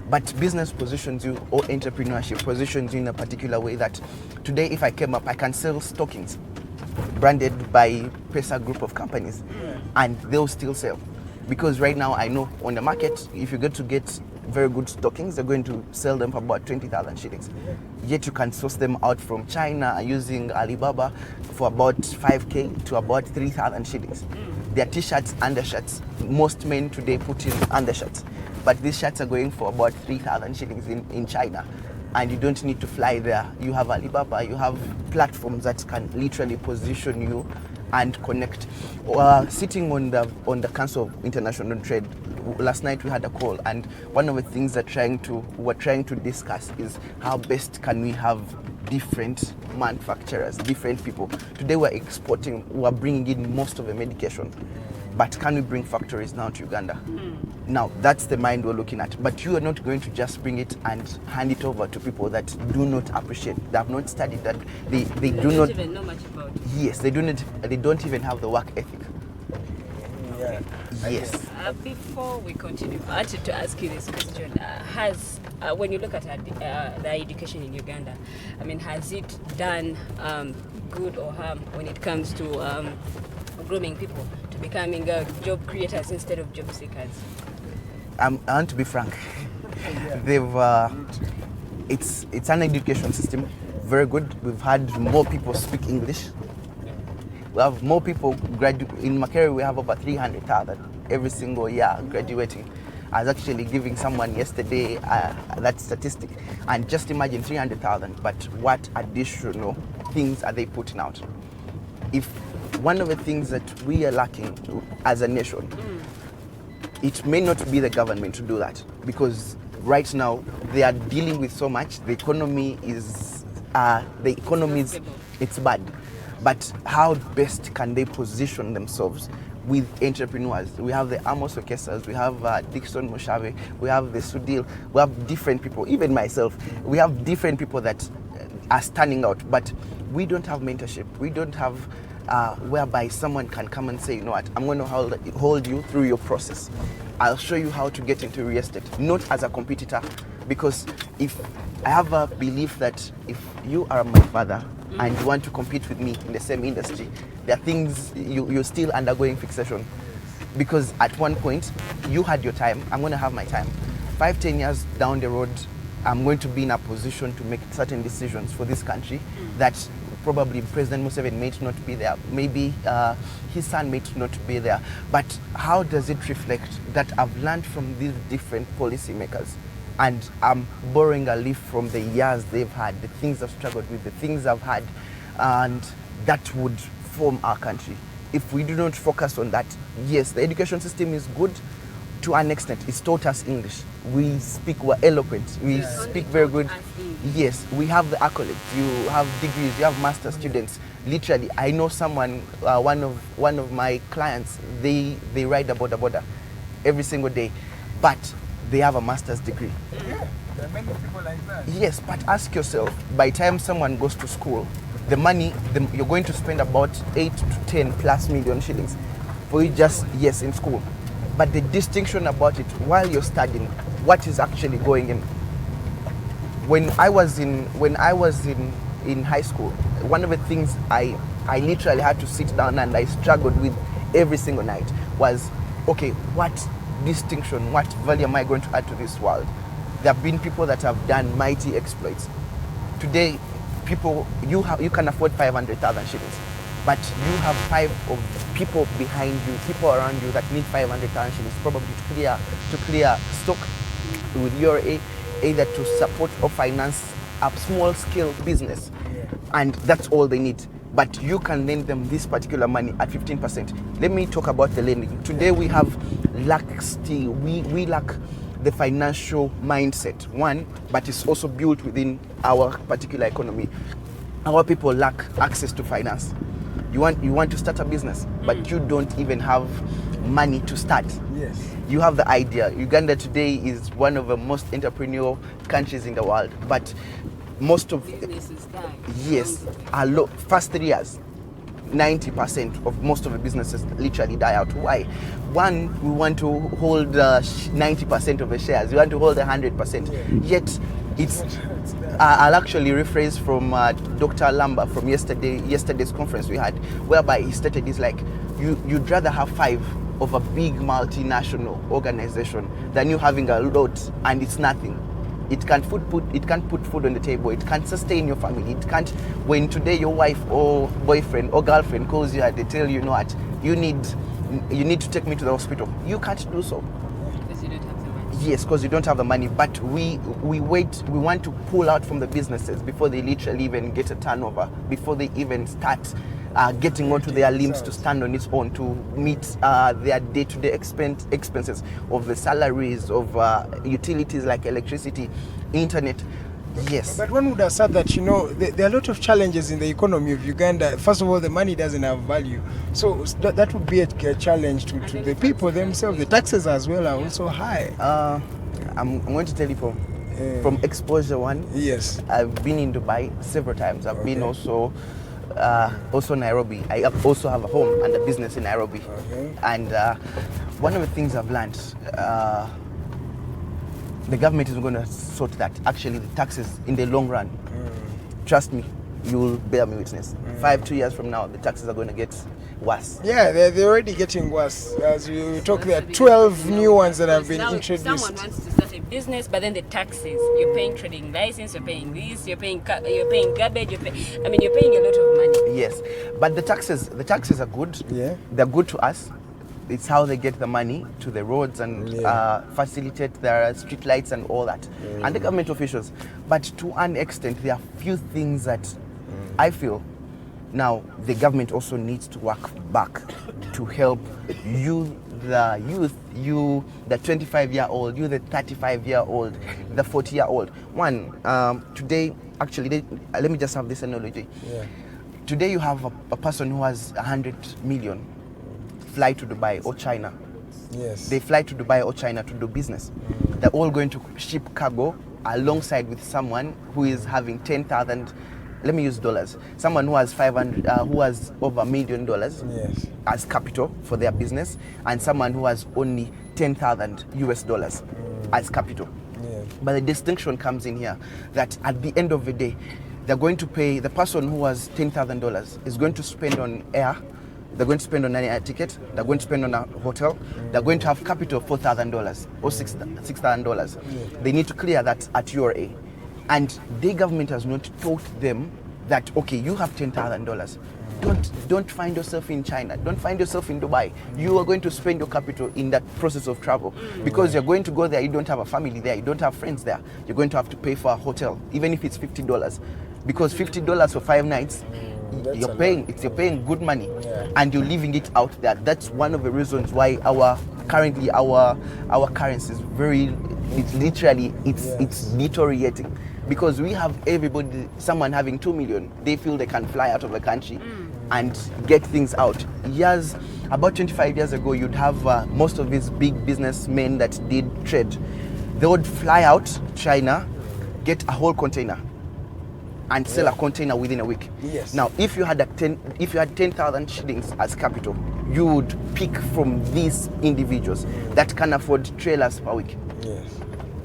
But business positions you, or entrepreneurship positions you in a particular way that today if I came up, I can sell stockings branded by Pesa group of companies, and they'll still sell. Because right now I know on the market, if you get to get very good stockings, they're going to sell them for about 20,000 shillings. Yet you can source them out from China using Alibaba for about 5K to about 3,000 shillings. Their t-shirts, undershirts, most men today put in undershirts, but these shirts are going for about 3,000 shillings in China. And you don't need to fly there. You have Alibaba, you have platforms that can literally position you and connect. Sitting on the Council of International Trade, last night we had a call, and one of the things that we're trying to discuss is how best can we have different manufacturers, different people. Today we're bringing in most of the medication, but can we bring factories now to Uganda? Now that's the mind we're looking at, but you are not going to just bring it and hand it over to people that do not appreciate, they have not studied that, they do not even know much about it. Yes, they don't even have the work ethic. Yes. Before we continue, I wanted to ask you this question. When you look at the education in Uganda, I mean, has it done good or harm when it comes to grooming people to becoming job creators instead of job seekers? I want to be frank. It's an education system, very good. We've had more people speak English. We have more people in Makerere. We have over 300,000 every single year graduating. I was actually giving someone yesterday that statistic, and just imagine 300,000. But what additional things are they putting out? If one of the things that we are lacking as a nation, it may not be the government to do that, because right now they are dealing with so much. The economy is it's bad. But how best can they position themselves with entrepreneurs? We have the Amos Okesas, we have Dixon Moshave, we have the Sudil, we have different people, even myself. We have different people that are standing out, but we don't have mentorship. We don't have whereby someone can come and say, you know what, I'm going to hold you through your process. I'll show you how to get into real estate, not as a competitor, because if I have a belief that if you are my father and you want to compete with me in the same industry, there are things you're still undergoing fixation. Because at one point, you had your time, I'm going to have my time. 5-10 years down the road, I'm going to be in a position to make certain decisions for this country that probably President Museveni may not be there, maybe his son may not be there. But how does it reflect that I've learned from these different policymakers? And I'm borrowing a leaf from the years they've had, the things I've struggled with, the things I've had, and that would form our country. If we do not focus on that, yes, the education system is good to an extent. It's taught us English. We speak, we're eloquent, we speak very good. Yes, we have the accolades. You have degrees, you have master students. Literally, I know someone, one of my clients, they ride a border every single day, but they have a master's degree. Yeah, there are many people like that. Yes, but ask yourself, by the time someone goes to school, the money, you're going to spend about 8 to 10 plus million shillings for you just, yes, in school. But the distinction about it, while you're studying, what is actually going in. When I was in high school, one of the things I literally had to sit down and I struggled with every single night was, okay, what distinction, what value am I going to add to this world? There have been people that have done mighty exploits. Today, people, you can afford 500,000 shillings, but you have 5 of people behind you, people around you that need 500,000 shillings probably to clear stock with your either to support or finance a small scale business, and that's all they need. But you can lend them this particular money at 15%. Let me talk about the lending. Today we have we lack the financial mindset, one, but it's also built within our particular economy. Our people lack access to finance. You want to start a business, but you don't even have money to start. Yes. You have the idea. Uganda today is one of the most entrepreneurial countries in the world, but most of businesses die. Yes, first 3 years, 90% of most of the businesses literally die out. Why? One, we want to hold 90% of the shares. We want to hold 100%. Yet, it's. I'll actually rephrase from Dr. Lamba from yesterday's conference we had, whereby he stated it's like you'd rather have 5 of a big multinational organization than you having a lot and it's nothing. It can't put food on the table. It can't sustain your family. It can't. When today your wife or boyfriend or girlfriend calls you and they tell you, know what, you need to take me to the hospital. You can't do so. Because you don't have the money. Yes, because you don't have the money. But we wait. We want to pull out from the businesses before they literally even get a turnover. Before they even start getting onto their limbs to stand on its own, to meet their day-to-day expenses of the salaries of utilities like electricity, internet. Yes. But one would have said that, there are a lot of challenges in the economy of Uganda. First of all, the money doesn't have value. So that would be a challenge to the people themselves. The taxes as well are also high. I'm going to tell you from exposure one. Yes. I've been in Dubai several times. I've been also Nairobi. I also have a home and a business in Nairobi. Okay. And one of the things I've learned, the government is going to sort that. Actually, the taxes in the long run, trust me, you'll bear me witness. 2 years from now, the taxes are going to get worse. Yeah, they're already getting worse. As we talk, there are 12 new ones that have been introduced. Someone wants to start a business, but then the taxes, you're paying trading license, you're paying this, you're paying garbage, you're paying a lot of money. Yes, but the taxes are good. Yeah, they're good to us. It's how they get the money to the roads and facilitate their street lights and all that, and the government officials. But to an extent, there are few things that I feel now the government also needs to work back to help you, the youth, you the 25-year-old, you the 35-year-old, the 40-year-old. Today, actually, let me just have this analogy. Yeah. Today you have a person who has 100 million fly to Dubai or China. Yes. They fly to Dubai or China to do business. They're all going to ship cargo alongside with someone who is having 10,000, let me use dollars, someone who has 500, who has over $1 million Yes. as capital for their business, and someone who has only 10,000 US dollars as capital. Yes. But the distinction comes in here that at the end of the day, they're going to pay, the person who has $10,000 is going to spend on air, they're going to spend on an air ticket, they're going to spend on a hotel, they're going to have capital of $4,000 or $6,000. They need to clear that at URA. And the government has not taught them that, okay, you have $10,000. Don't find yourself in China. Don't find yourself in Dubai. You are going to spend your capital in that process of travel because you're going to go there. You don't have a family there. You don't have friends there. You're going to have to pay for a hotel, even if it's $50, because $50 for 5 nights, you're paying good money, and you're leaving it out there. That's one of the reasons why our currency is very, it's deteriorating. Because we have someone having 2 million, they feel they can fly out of the country and get things out. About 25 years ago, you'd have most of these big businessmen that did trade. They would fly out China, get a whole container, and sell a container within a week. Yes. Now, if you had 10,000 shillings as capital, you would pick from these individuals that can afford trailers per week. Yes.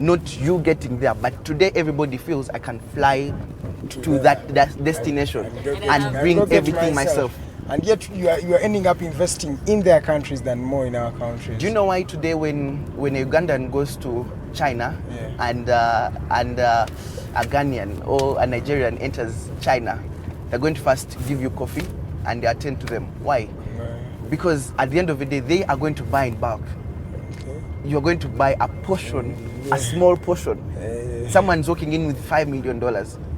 Not you getting there, but today everybody feels I can fly to that destination and bring everything myself. And yet you are ending up investing in their countries than more in our countries. Do you know why today when a Ugandan goes to China and a Ghanaian or a Nigerian enters China, they're going to first give you coffee and they attend to them. Why? Because at the end of the day, they are going to buy in bulk. You're going to buy a portion, a small portion. Someone's walking in with $5 million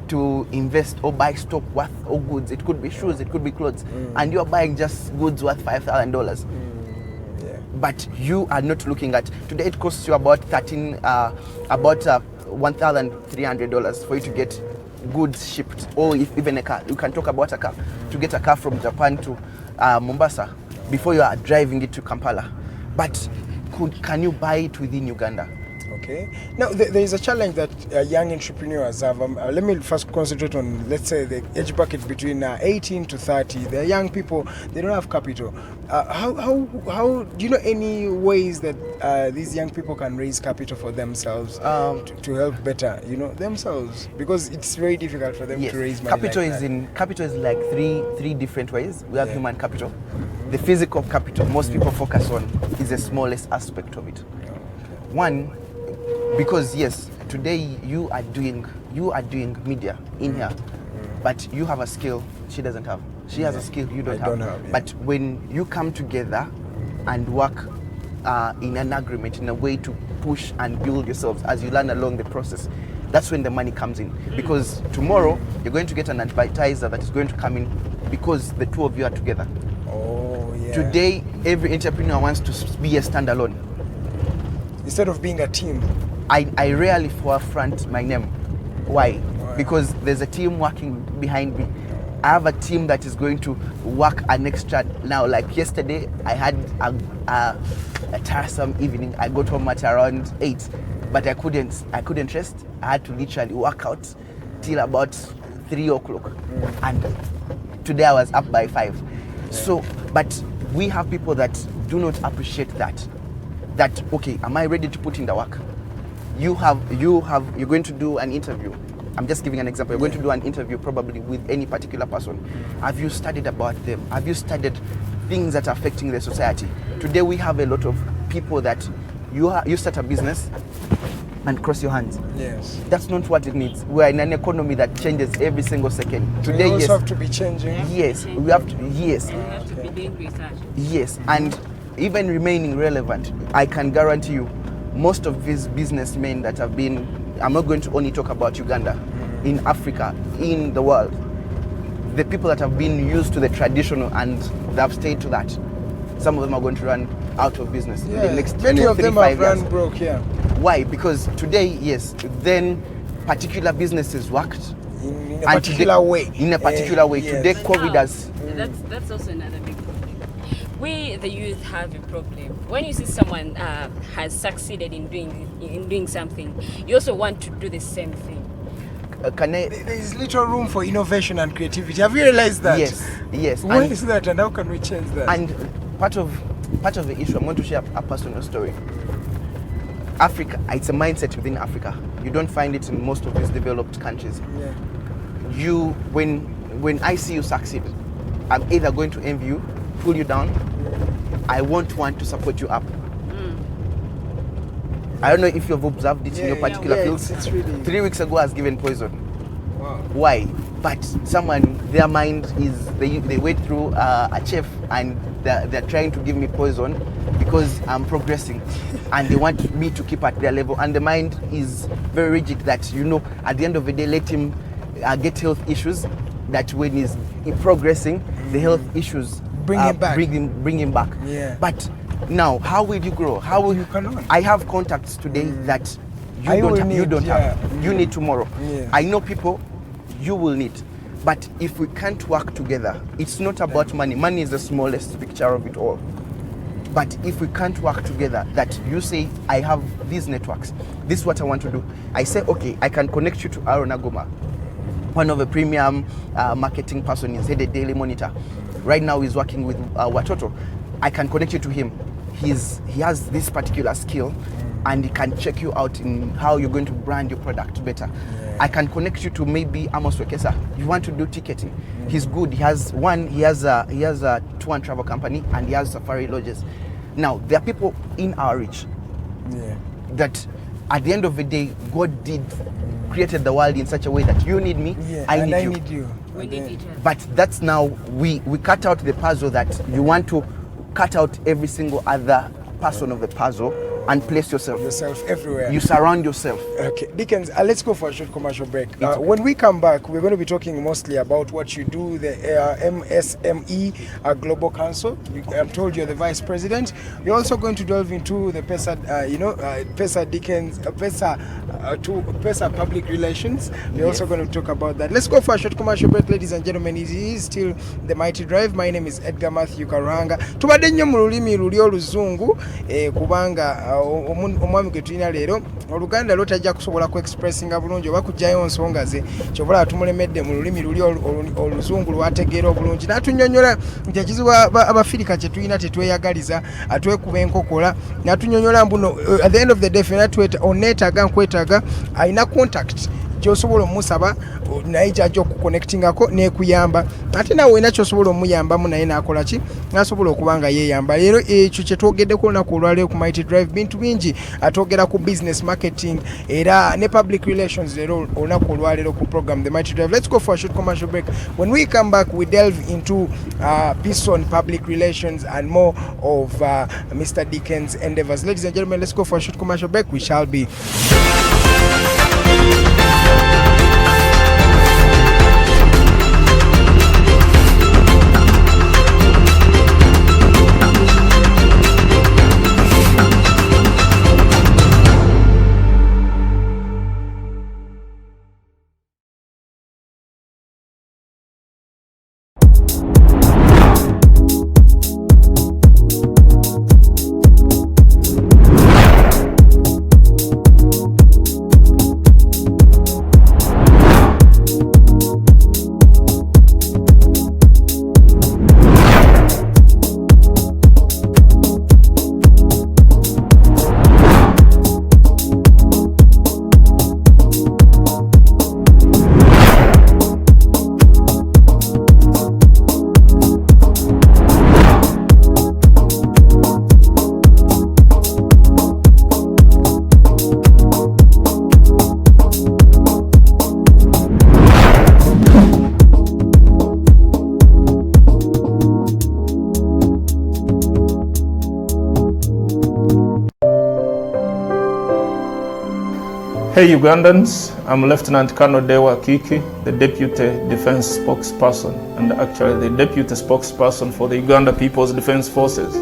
to invest or buy stock worth or goods. It could be shoes, it could be clothes, and you're buying just goods worth $5,000. But you are not looking at, today it costs you about $1,300 for you to get goods shipped, or if even a car. You can talk about a car. To get a car from Japan to Mombasa before you are driving it to Kampala. But can you buy it within Uganda? Okay. Now, there is a challenge that young entrepreneurs have. Let me first concentrate on, let's say, the age bracket between 18 to 30. They're young people, they don't have capital. How do you know any ways that these young people can raise capital for themselves to help better, themselves? Because it's very difficult for them to raise money. Capital is like three different ways. We have human capital. The physical capital most people focus on is the smallest aspect of it. One, because yes, today you are doing media in here, but you have a skill she doesn't have. She has a skill you don't have. But when you come together and work in an agreement, in a way to push and build yourselves as you learn along the process, that's when the money comes in. Because tomorrow you're going to get an advertiser that is going to come in because the two of you are together. Today, every entrepreneur wants to be a standalone. Instead of being a team. I rarely forefront my name. Why? Because there's a team working behind me. I have a team that is going to work an extra. Now, like yesterday, I had a tiresome evening. I got home at around 8, but I couldn't rest. I had to literally work out till about 3 o'clock. And today I was up by 5. So, but we have people that do not appreciate that. That, okay, am I ready to put in the work? You're going to do an interview. I'm just giving an example. You're going to do an interview probably with any particular person. Have you studied about them? Have you studied things that are affecting the society? Today we have a lot of people that you start a business and cross your hands. Yes. That's not what it needs. We're in an economy that changes every single second. Today, we also have to be changing. Yes, we have to. Yes. We have to be doing research. Yes, and even remaining relevant. I can guarantee you, most of these businessmen that have been, I'm not going to only talk about Uganda, in Africa, in the world, the people that have been used to the traditional and they have stayed to that, some of them are going to run out of business in Yeah, the next many 2, of 3, them 5 have years. run broke, yeah. Why? Because today, yes, then particular businesses worked In a and particular today, way. In a particular way. Yes. Today, COVID has. That's also another big problem. We, the youth, have a problem. When you see someone has succeeded in doing something, you also want to do the same thing. There is little room for innovation and creativity. Have you realized that? Yes. Why is that, and how can we change that? And part of the issue, I'm going to share a personal story. Africa, it's a mindset within Africa. You don't find it in most of these developed countries. Yeah. When I see you succeed, I'm either going to envy you, pull you down. I won't want to support you up. I don't know if you've observed it in your particular field. It's really... 3 weeks ago, I was given poison. Wow. Why? But their mind is, they went through a chef and they're trying to give me poison because I'm progressing and they want me to keep at their level. And the mind is very rigid that, at the end of the day, let him get health issues, that when he's progressing, the health issues bring him back. Bring him back. Yeah. But now, how will you grow? How will you cannot? I have contacts today that you don't have. You need tomorrow. Yeah. I know people you will need. But if we can't work together, it's not about money. Money is the smallest picture of it all. But if we can't work together, that you say, I have these networks, this is what I want to do. I say, okay, I can connect you to Aaron Agoma, one of the premium marketing person. He's head a Daily Monitor. Right now he's working with Watoto. I can connect you to him. He has this particular skill and he can check you out in how you're going to brand your product better. Yeah. I can connect you to maybe Amos Wekesa. You want to do ticketing. He's good. He has a tour and travel company and he has safari lodges. Now, there are people in our reach that at the end of the day, God created the world in such a way that you need me, I need you. We need each other. But that's now, we cut out the puzzle that you want to cut out every single other person of the puzzle and place yourself everywhere. You surround yourself. Okay, Dickens, let's go for a short commercial break. When we come back, we're going to be talking mostly about what you do, the MSME Global Council. I'm told you're the vice president. We're also going to delve into the Pisa Dickens Pesa Public Relations. We're also going to talk about that. Let's go for a short commercial break, ladies and gentlemen. It is still the Mighty Drive. My name is Edgar Matthew Karuhanga. Tubadde nnyo mu lulimi luli oluzungu kubanga omwami gwe tulina leero oluganda lwotajja kusobola ku expressinga bulungi oba kujjayo nsonga ze kyobula tumulemedde mu lulimi luli oluzungu lwategeera obulungi n'atunyonyola nti ekizibu abafirika kye tulina tetweyagaliza atwekuba enkokola n'atunyonyola mbuno at the end of the day fena oneetaaga nkwetaaga alina contact kyosobola omusaba naye kyajja okuconnectingako nekuyamba ate nawe olina kyosobola omuyambamu naye nakola ki nasobola okuba nga yeeyamba leero ekyo kyetwogeddeko olunaku olwaleero ku Mighty Drive bintu bingi atwogera ku business marketing era ne public relations leero olunaku olwaleero ku program the Mighty Drive. Let's go for a short commercial break. When we come back we delve into peace on public relations and more of Mr. Dickens' endeavors. Ladies and gentlemen, let's go for a short commercial break. We shall be Hey Ugandans, I'm Lieutenant Colonel Dewa Kiki, the Deputy Defense Spokesperson and actually the Deputy Spokesperson for the Uganda People's Defense Forces.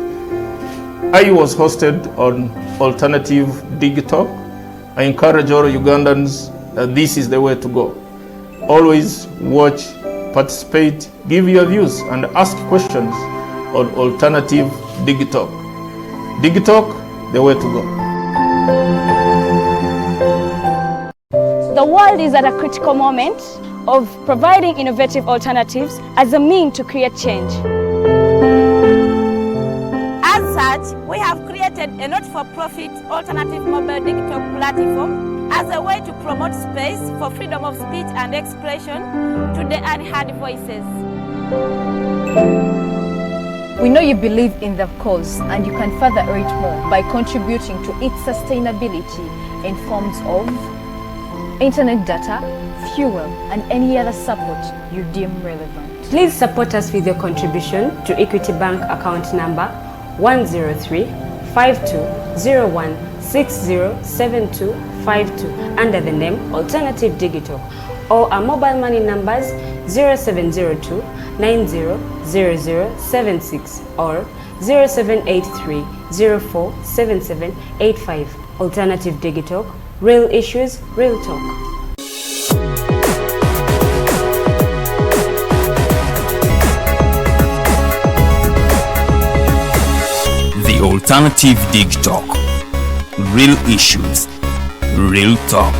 I was hosted on Alternative Digitalk. I encourage all Ugandans that this is the way to go. Always watch, participate, give your views and ask questions on Alternative Digitalk. Digitalk, the way to go. The world is at a critical moment of providing innovative alternatives as a means to create change. As such, we have created a not-for-profit alternative mobile digital platform as a way to promote space for freedom of speech and expression to the unheard voices. We know you believe in the cause and you can further it more by contributing to its sustainability in forms of internet data, fuel, and any other support you deem relevant. Please support us with your contribution to Equity Bank account number 103-5201-607252 under the name Alternative Digital, or our mobile money numbers 0702-900076 or 0783-047785. Alternative Digital, real issues, real talk. The Alternative Digital. Real issues, real talk.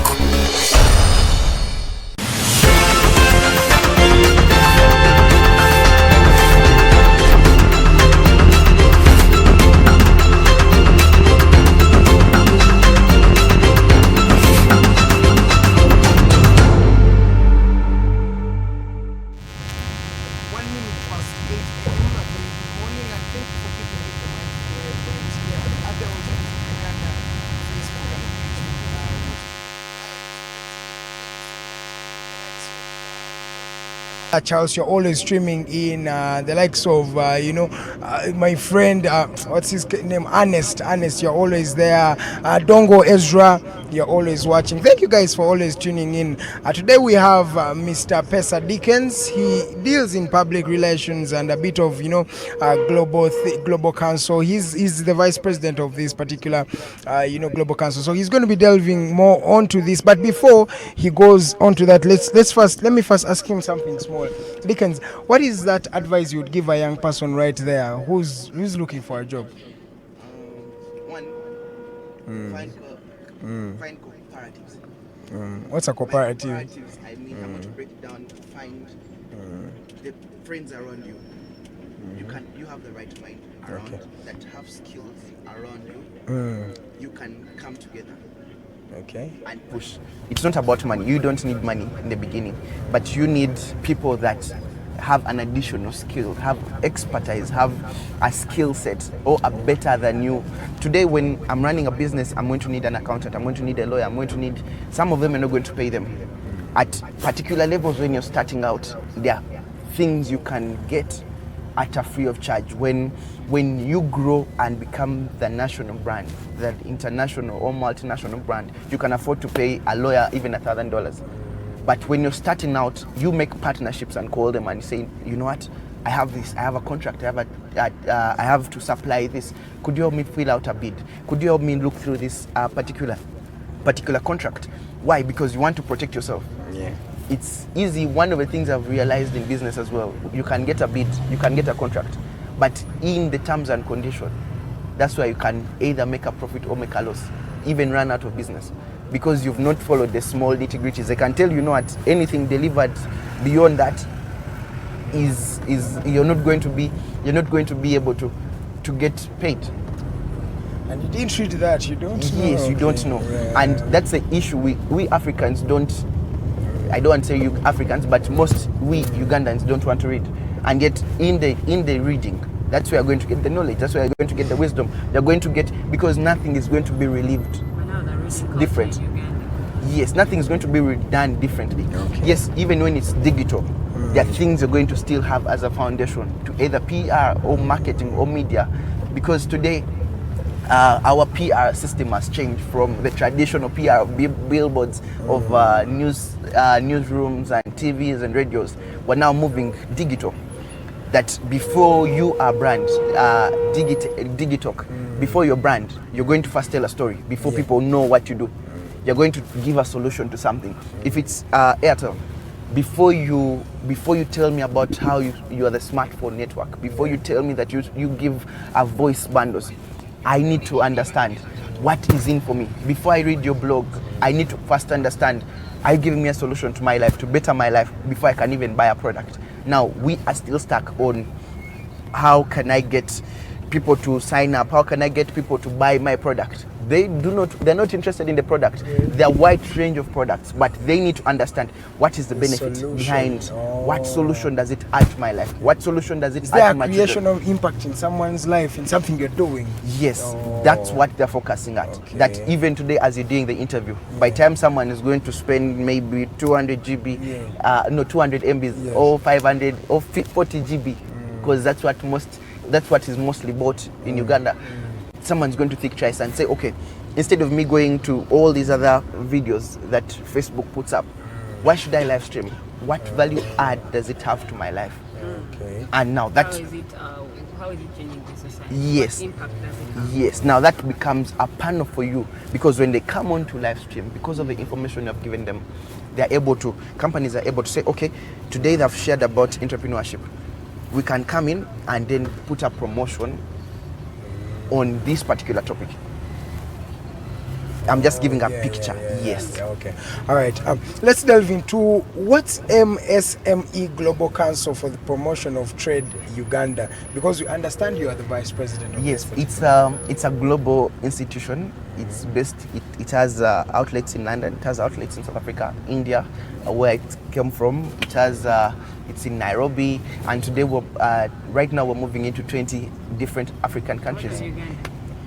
Charles, you're always streaming in the likes of, my friend, what's his name? Ernest, you're always there. Dongo Ezra, you're always watching. Thank you guys for always tuning in. Today we have Mr. Pisa Dickens. He deals in public relations and a bit of, global council. He's the vice president of this particular, global council. So he's going to be delving more onto this. But before he goes onto that, let me first ask him something small. Dickens, what is that advice you would give a young person right there who's looking for a job? Find cooperatives. What's a cooperative? Cooperatives, I want to break it down. Find the friends around you. You have the right mind around that have skills around you. You can come together. Okay. And push. It's not about money. You don't need money in the beginning, but you need people that have an additional skill, have expertise, have a skill set or are better than you. Today when I'm running a business, I'm going to need an accountant, I'm going to need a lawyer, I'm going to need, some of them are not going to pay them. At particular levels when you're starting out, there are things you can get at a free of charge. When you grow and become the national brand, the international or multinational brand, you can afford to pay a lawyer even $1,000. But when you're starting out, you make partnerships and call them and say, you know what, I have this, I have a contract, I have to supply this. Could you help me fill out a bid? Could you help me look through this particular contract? Why? Because you want to protect yourself. Yeah. It's easy. One of the things I've realized in business as well, you can get a bid, you can get a contract, but in the terms and conditions, that's why you can either make a profit or make a loss, even run out of business, because you've not followed the small nitty-gritties. I can tell you what, anything delivered beyond that is you're not going to be able to get paid. And you didn't treat that, you don't know. Yes, you don't know. Yeah. And that's the issue. We Africans don't, I don't want to say you Africans, but most we Ugandans don't want to read. And yet in the reading, that's where you're going to get the knowledge, that's where you're going to get the wisdom. You're going to get, because nothing is going to be relieved different. Yes, nothing is going to be done differently. Okay. Yes, even when it's digital, there are things you're going to still have as a foundation to either PR or marketing or media, because today our PR system has changed from the traditional PR billboards of newsrooms and TVs and radios. We're now moving digital. That before you are brand, digital, Before your brand, you're going to first tell a story before people know what you do. You're going to give a solution to something. If it's Airtel, before you tell me about how you are the smartphone network, before you tell me that you give a voice bundles, I need to understand what is in for me. Before I read your blog, I need to first understand, are you giving me a solution to my life, to better my life, before I can even buy a product? Now, we are still stuck on how can I get people to sign up? How can I get people to buy my product? They're not interested in the product. There are a wide range of products, but they need to understand what is the benefit behind, what solution does it add to my life? What solution does it add to my children? Is there a creation of impact in someone's life, in something you're doing? Yes, that's what they're focusing at. Okay. That even today, as you're doing the interview, by the time someone is going to spend maybe 200 GB, 200 MBs, or 500 or 40 GB, because that's what is mostly bought in Uganda. Someone's going to think twice and say, okay, instead of me going to all these other videos that Facebook puts up, why should I live stream? What value add does it have to my life? Okay. And now that how is it changing the society? Yes. What impact does it have? Yes. Now that becomes a panel for you, because when they come on to live stream, because of the information you have given them, companies are able to say, okay, today they've shared about entrepreneurship. We can come in and then put a promotion on this particular topic. I'm just giving a picture. Yes. Okay. All right. Let's delve into what's MSME Global Council for the Promotion of Trade Uganda, because we understand you are the vice president of Yes, it's a global institution. It's based. It has outlets in London. It has outlets in South Africa, India, where it came from. It has. It's in Nairobi, and today right now we're moving into 20 different African countries.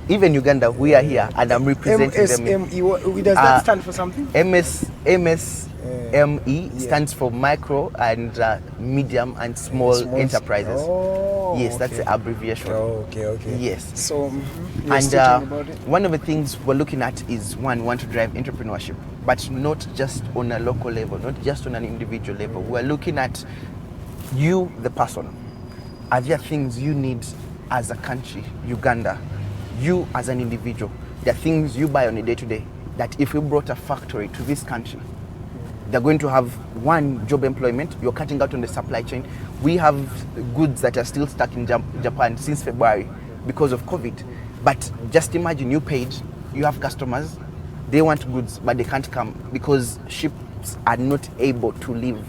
Even Uganda, we are here, and I'm representing them. MSME, does that stand for something? MSME stands for micro and medium and small enterprises. Yes, that's the abbreviation. Okay. Yes. So, and one of the things we're looking at is we want to drive entrepreneurship, but not just on a local level, not just on an individual level. We're looking at you, the person. Are there things you need as a country, Uganda? You as an individual, there are things you buy on a day-to-day that if you brought a factory to this country, they're going to have one, job employment. You're cutting out on the supply chain. We have goods that are still stuck in Japan since February because of COVID. But just imagine you paid, you have customers, they want goods, but they can't come because ships are not able to leave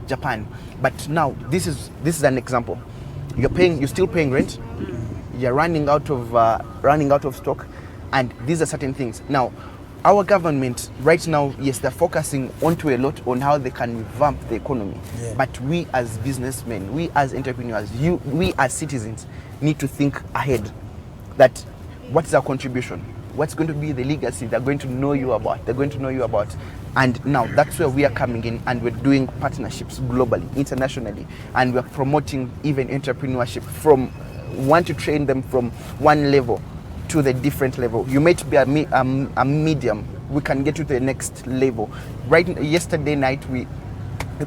Japan. But now this is an example. You're still paying rent. You're running out of stock, and these are certain things. Now, our government right now, yes, they're focusing onto a lot on how they can revamp the economy. Yeah. But we as businessmen, we as entrepreneurs, we as citizens need to think ahead. That what's our contribution? What's going to be the legacy they're going to know you about? And now that's where we are coming in, and we're doing partnerships globally, internationally, and we're promoting even entrepreneurship want to train them from one level to the different level. You might be a medium, we can get to the next level. Yesterday night we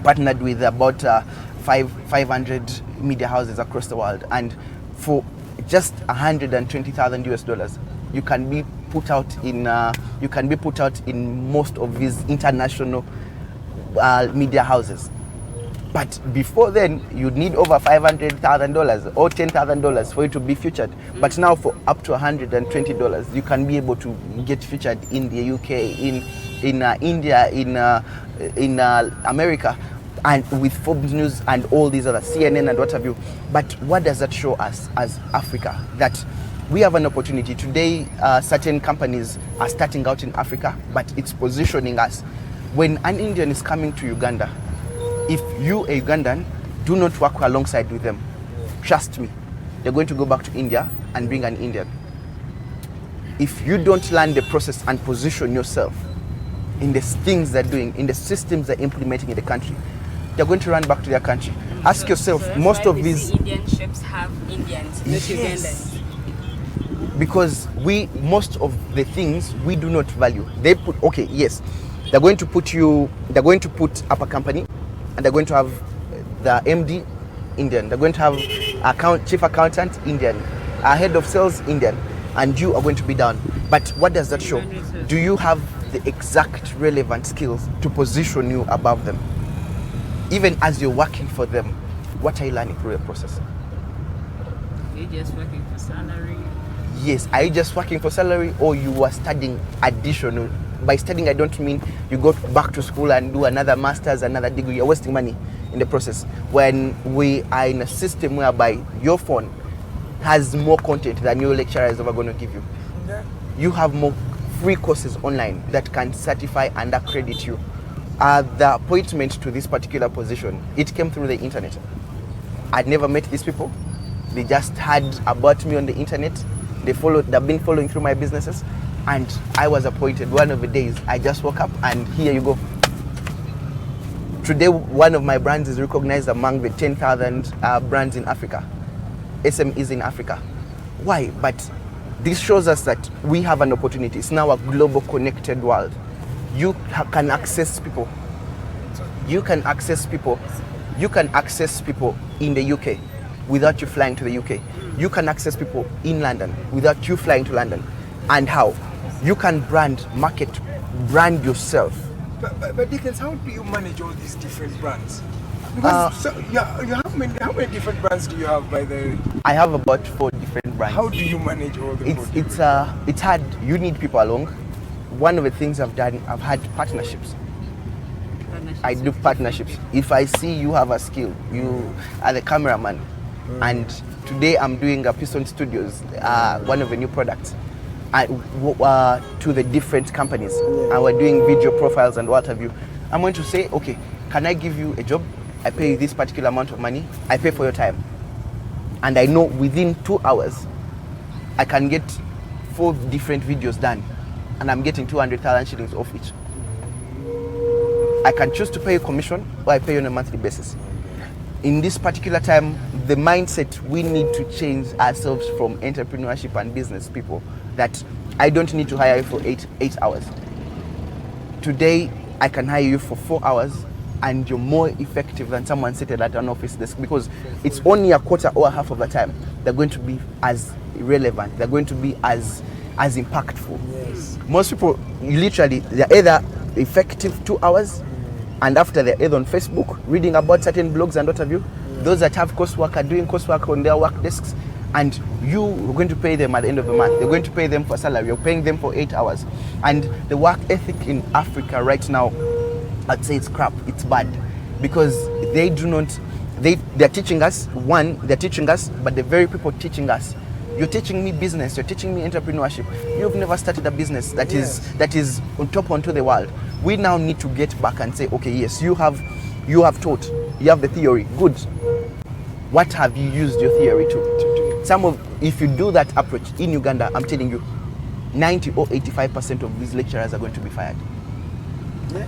partnered with about 500 media houses across the world, and for just $120,000 you can be put out in most of these international media houses. But before then, you'd need over $500,000 or $10,000 for you to be featured. But now for up to $120, you can be able to get featured in the UK, in India, in America, and with Forbes News and all these other CNN and what have you. But what does that show us as Africa? That we have an opportunity today. Certain companies are starting out in Africa, but it's positioning us. When an Indian is coming to Uganda, if you, a Ugandan, do not work alongside with them, trust me, they're going to go back to India and bring an Indian. If you don't learn the process and position yourself in the things they're doing, in the systems they're implementing in the country, they're going to run back to their country. Ask yourself, most of these Indian ships have Indians, not Ugandans. Because most of the things we do not value. They're going to put up a company, and they're going to have the MD Indian. They're going to have chief accountant Indian, head of sales Indian. and you are going to be down. But what does that show? Do you have the exact relevant skills to position you above them? Even as you're working for them, what are you learning through the process? Are you just working for salary? Yes, are you just working for salary, or you are studying additional? By studying, I don't mean you go back to school and do another master's, another degree. You're wasting money in the process. When we are in a system whereby your phone has more content than your lecturer is ever going to give you. You have more free courses online that can certify and accredit you. The appointment to this particular position, it came through the internet. I'd never met these people. They just heard about me on the internet. They've been following through my businesses, and I was appointed. One of the days, I just woke up and here you go. Today, one of my brands is recognized among the 10,000 brands in Africa. SMEs in Africa. Why? But this shows us that we have an opportunity. It's now a global connected world. You can access people. You can access people. You can access people in the UK without you flying to the UK. You can access people in London without you flying to London. And how? You can brand yourself. But Dickens, how do you manage all these different brands? Because how many different brands do you have, by the way? I have about 4 different brands. How do you manage all the It's hard. You need people along. One of the things I've done, I've had partnerships. I do partnerships. If I see you have a skill, you are the cameraman, and today I'm doing a Piston Studios, one of the new products, to the different companies, and we're doing video profiles and what have you. I'm going to say, okay, can I give you a job? I pay you this particular amount of money. I pay for your time, and I know within 2 hours, I can get 4 different videos done, and I'm getting 200,000 shillings off each. I can choose to pay you commission, or I pay you on a monthly basis. In this particular time, the mindset we need to change ourselves from entrepreneurship and business people, that I don't need to hire you for 8 hours. Today, I can hire you for 4 hours, and you're more effective than someone seated at an office desk, because it's only a quarter or half of the time they're going to be as relevant, they're going to be as impactful. Yes. Most people, they're either effective 2 hours, and after they're either on Facebook reading about certain blogs and what have you. Those that have coursework are doing coursework on their work desks, and you are going to pay them at the end of the month. You're going to pay them for salary. You're paying them for 8 hours. And the work ethic in Africa right now, I'd say it's crap. It's bad, because they're teaching us. They're teaching us, but the very people teaching us. You're teaching me business. You're teaching me entrepreneurship. You've never started a business that is on top onto the world. We now need to get back and say, okay, yes, you have taught. You have the theory. Good. What have you used your theory to? If you do that approach in Uganda, I'm telling you, 90 or 85% of these lecturers are going to be fired. Yeah.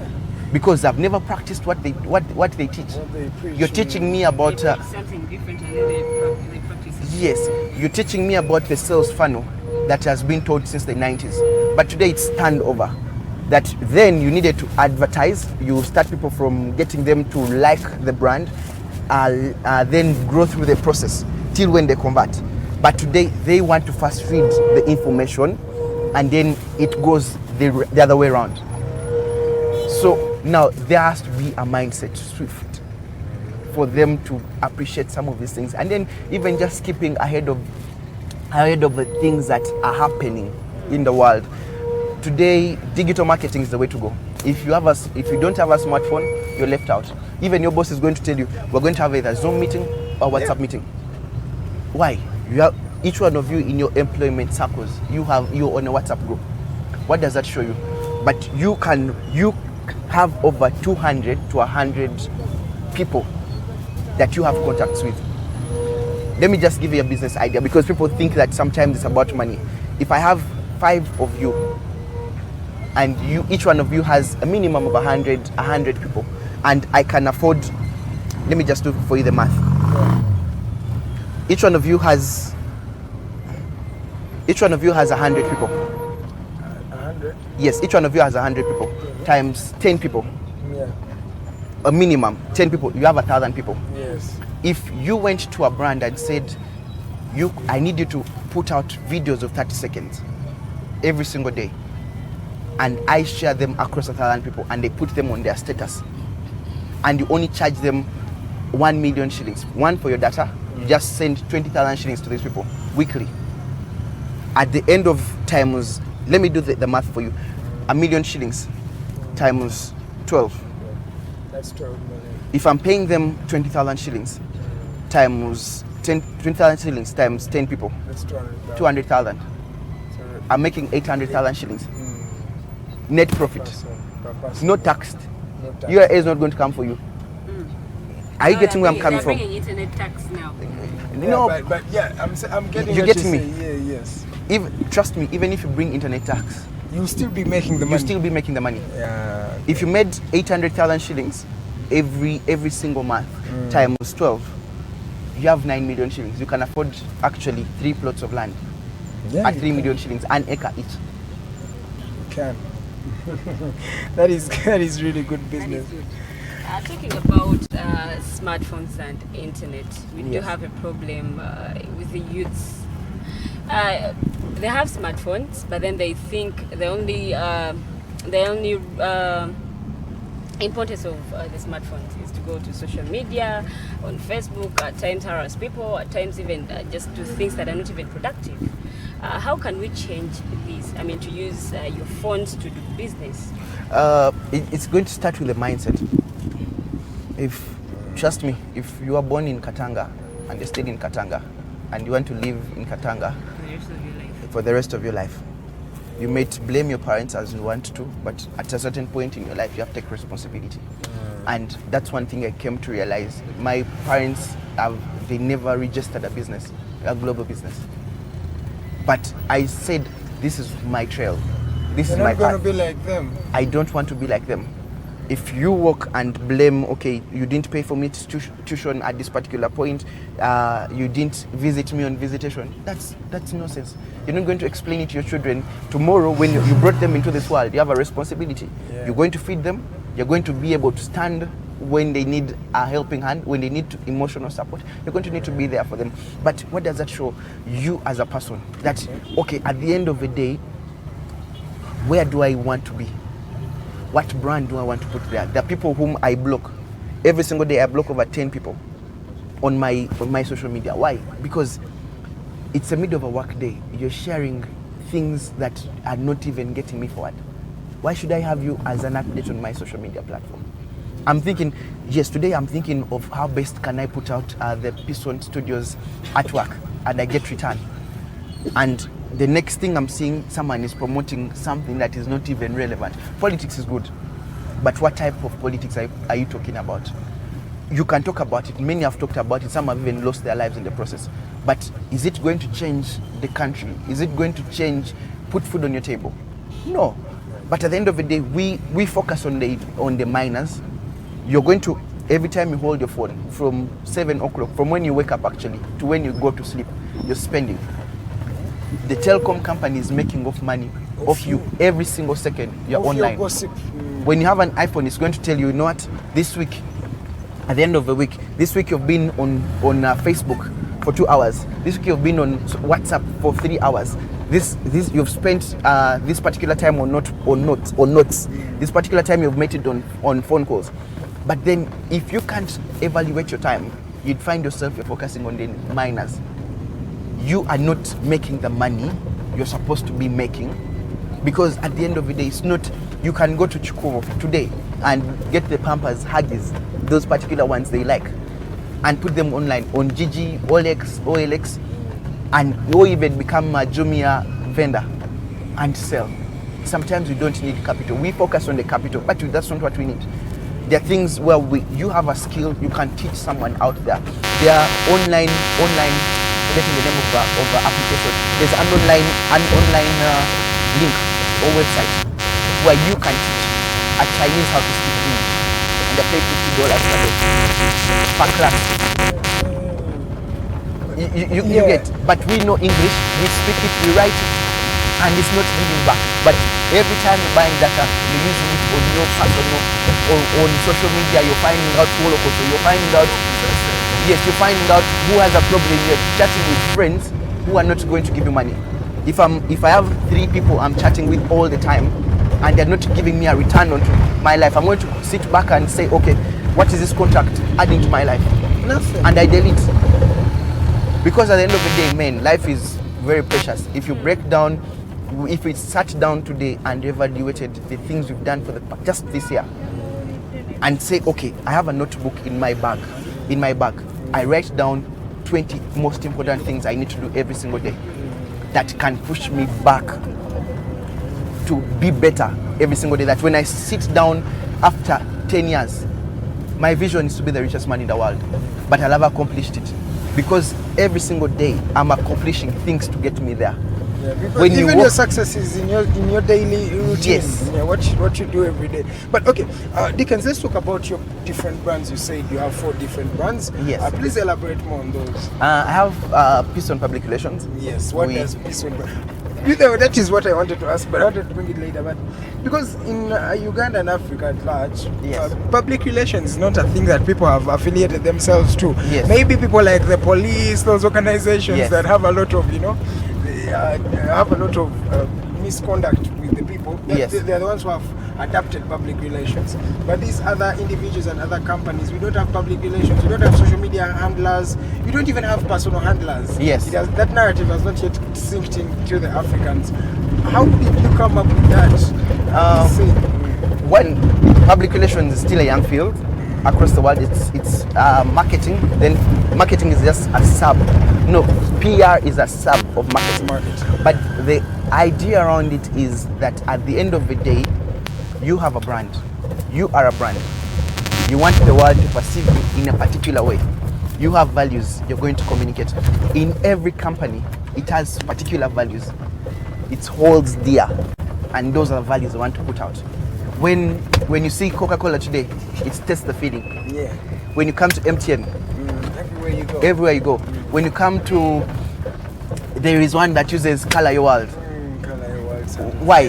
Because I've never practiced what they teach. You're teaching me about something different, and then they practice it. Yes, you're teaching me about the sales funnel that has been taught since the 90s. But today it's turned over. That then you needed to advertise. You start people from getting them to like the brand, then grow through the process till when they convert. But today they want to first read the information, and then it goes the other way around. So now there has to be a mindset shift for them to appreciate some of these things, and then even just keeping ahead of the things that are happening in the world. Today, digital marketing is the way to go. If you don't have a smartphone, you're left out. Even your boss is going to tell you, we're going to have either Zoom meeting or WhatsApp meeting. Why? Each one of you in your employment circles, you're on a WhatsApp group. What does that show you? But you have over 200 to 100 people that you have contacts with. Let me just give you a business idea, because people think that sometimes it's about money. If I have 5 of you, and each one of you has a minimum of 100 people, and I can afford, let me just do for you the math. Each one of you has 100 people. 100? Yes, each one of you has 100 people times 10 people. Yeah. A minimum 10 people. You have 1,000 people. Yes. If you went to a brand and said, I need you to put out videos of 30 seconds every single day. And I share them across 1,000 people and they put them on their status. And you only charge them 1 million shillings. One, for your data, you just send 20,000 shillings to these people weekly. At the end of times, let me do the math for you. 1 million shillings times 12. That's 12 million. If I'm paying them 20,000 shillings times 20,000 shillings times 10 people, That's 200,000. 200,000. I'm making 800,000 shillings. Net profit. Per person. No taxed. No tax. URA is not going to come for you. Are you getting where I'm coming from? They're bringing internet tax now. No, but yeah, I'm getting You what getting you're me? saying. Yeah, yes. Trust me, even if you bring internet tax, You'll still be making the you money. still be making the money. Yeah. If you made 800,000 shillings every single month times 12, you have 9 million shillings. You can afford actually 3 plots of land at 3 million shillings, an acre each. You can. that is really good business. Talking about smartphones and internet, we do Yes. have a problem with the youths. They have smartphones, but then they think the only importance of the smartphones is to go to social media, on Facebook, at times harass people, at times even just do things that are not even productive. How can we change this? I mean, to use your phones to do business? It's going to start with the mindset. Trust me, if you are born in Katanga and you stayed in Katanga and you want to live in Katanga for the rest of your life, you may blame your parents as you want to, but at a certain point in your life, you have to take responsibility. And that's one thing I came to realize. My parents, they never registered a business, a global business. But I said, this is my trail. This is my path. You're not going to be like them. I don't want to be like them. If you walk and blame, okay, you didn't pay for me tuition at this particular point, you didn't visit me on visitation, that's nonsense. You're not going to explain it to your children. Tomorrow, when you brought them into this world, you have a responsibility. Yeah. You're going to feed them. You're going to be able to stand when they need a helping hand, when they need emotional support. You're going to need to be there for them. But what does that show you as a person? That, okay, at the end of the day, where do I want to be? What brand do I want to put there? The people whom I block. Every single day I block over 10 people on my social media. Why? Because it's the middle of a work day. You're sharing things that are not even getting me forward. Why should I have you as an update on my social media platform? I'm thinking, yes, today I'm thinking of how best can I put out the PISO Studios artwork and I get return. And the next thing I'm seeing, someone is promoting something that is not even relevant. Politics is good, but what type of politics are you talking about? You can talk about it. Many have talked about it. Some have even lost their lives in the process. But is it going to change the country? Is it going to put food on your table? No. But at the end of the day, we focus on the minors. You're going to, every time you hold your phone, from 7 o'clock, from when you wake up actually, to when you go to sleep, you're spending. The telecom company is making off money off you every single second you're online. When you have an iPhone, it's going to tell you, you know what, this week, at the end of the week, this week you've been on Facebook for 2 hours. This week you've been on WhatsApp for 3 hours. This you've spent this particular time on notes. This particular time you've made it on phone calls. But then if you can't evaluate your time, you'd find yourself you're focusing on the minors. You are not making the money you're supposed to be making, because at the end of the day, it's not, you can go to Chukuro today and get the Pampers, Huggies, those particular ones they like, and put them online on Gigi, OLX, and you even become a Jumia vendor and sell. Sometimes we don't need capital. We focus on the capital, but that's not what we need. There are things where you have a skill, you can teach someone out there. There are online, getting the name of application. There's an online link or website where you can teach a Chinese how to speak English, and they pay $50 per class. You get, but we know English, we speak it, we write it, and it's not giving back. But every time you're buying data, you're using it on your personal or on social media. You're finding out who local, so you're finding out. Yes, you're finding out who has a problem. You're chatting with friends who are not going to give you money. If I have 3 people I'm chatting with all the time, and they're not giving me a return onto my life, I'm going to sit back and say, okay, what is this contract adding to my life? Nothing. And I delete. Because at the end of the day, man, life is very precious. If you break down, if we sat down today and evaluated the things we've done for just this year, and say, okay, I have a notebook in my bag. I write down 20 most important things I need to do every single day that can push me back to be better every single day. That when I sit down after 10 years, my vision is to be the richest man in the world, but I'll have accomplished it because every single day I'm accomplishing things to get me there. Yeah, because even your success is in your daily routine. Yes. Yeah, what you do every day. But okay, Dickens, let's talk about your different brands. You said you have 4 different brands. Yes. Please elaborate more on those. I have PISO Public Relations. Yes. What does PISO? That is what I wanted to ask, but I wanted to bring it later. But because in Uganda and Africa at large, yes, public relations is not a thing that people have affiliated themselves to. Yes. Maybe people like the police, those organizations, yes, that have a lot of, have a lot of misconduct with the people. Yes. They're the ones who have adapted public relations. But these other individuals and other companies, we don't have public relations, we don't have social media handlers, we don't even have personal handlers. Yes. That narrative has not yet sinked into the Africans. How did you come up with that? One, public relations is still a young field. Across the world, it's marketing. Then marketing is just a sub. No, PR is a sub of marketing. But the idea around it is that at the end of the day, you have a brand. You are a brand. You want the world to perceive you in a particular way. You have values you're going to communicate. In every company, it has particular values. It holds dear, and those are the values I want to put out. When you see Coca-Cola today, it's taste the feeling. Yeah. When you come to MTN, everywhere you go. When you come to, there is one that uses Color Your World. Color Your World. Why?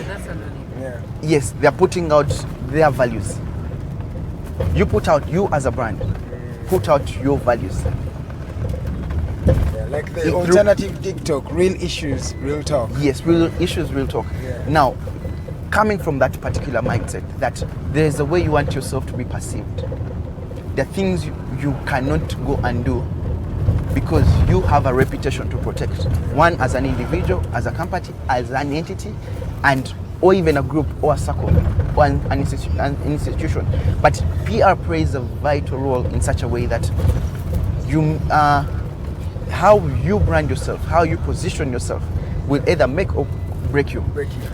Yeah. Yes, they are putting out their values. You put out, you as a brand, put out your values. Yeah, like the alternative TikTok, real issues, real talk. Yes, real issues, real talk. Yeah. Now, coming from that particular mindset, that there is a way you want yourself to be perceived. There are things you cannot go and do because you have a reputation to protect. One, as an individual, as a company, as an entity, or even a group or a circle or an institution. But PR plays a vital role in such a way that how you brand yourself, how you position yourself will either make or break you.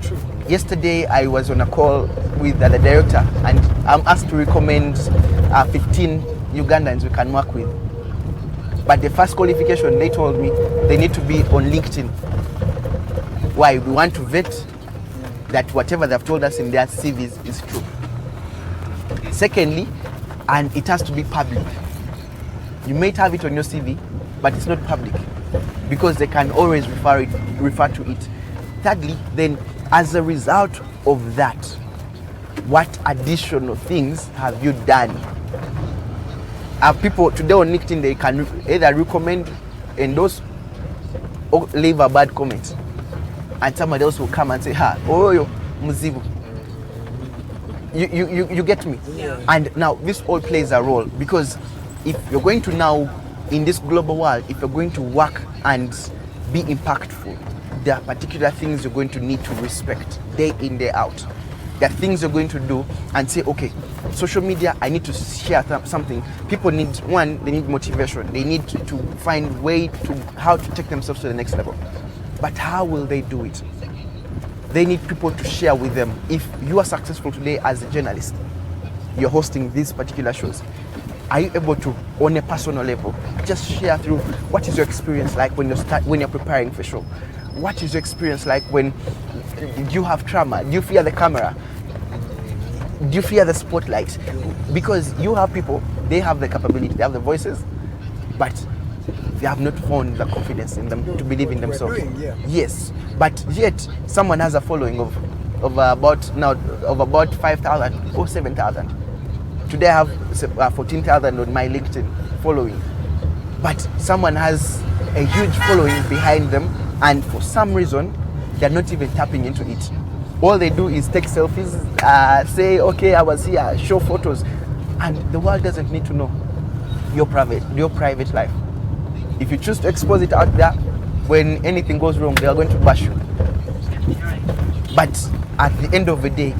True. Yesterday, I was on a call with the director, and I'm asked to recommend 15 Ugandans we can work with. But the first qualification, they told me they need to be on LinkedIn. Why? We want to vet that whatever they've told us in their CVs is true. Secondly, and it has to be public. You may have it on your CV, but it's not public because they can always refer to it. Thirdly, then, as a result of that, what additional things have you done? People today on LinkedIn, they can either recommend, endorse, or leave a bad comment. And somebody else will come and say, yo, muzibu. You get me? Yeah. And now this all plays a role because if you're going to now, in this global world, if you're going to work and be impactful, there are particular things you're going to need to respect day in, day out. There are things you're going to do and say, okay, social media, I need to share something. People need, they need motivation. They need to find how to take themselves to the next level. But how will they do it? They need people to share with them. If you are successful today as a journalist, you're hosting these particular shows, are you able to, on a personal level, just share through what is your experience like when you're preparing for a show? What is your experience like when you have trauma? Do you fear the camera? Do you fear the spotlight? Because you have people, they have the capability, they have the voices, but they have not found the confidence in them to believe in themselves. Yeah. Yes, but yet someone has a following of about 5,000 or 7,000. Today I have 14,000 on my LinkedIn following, but someone has a huge following behind them, and for some reason they're not even tapping into it. All they do is take selfies, say, okay, I was here, show photos, and the world doesn't need to know your private life. If you choose to expose it out there, when anything goes wrong, they are going to bash you. But at the end of the day,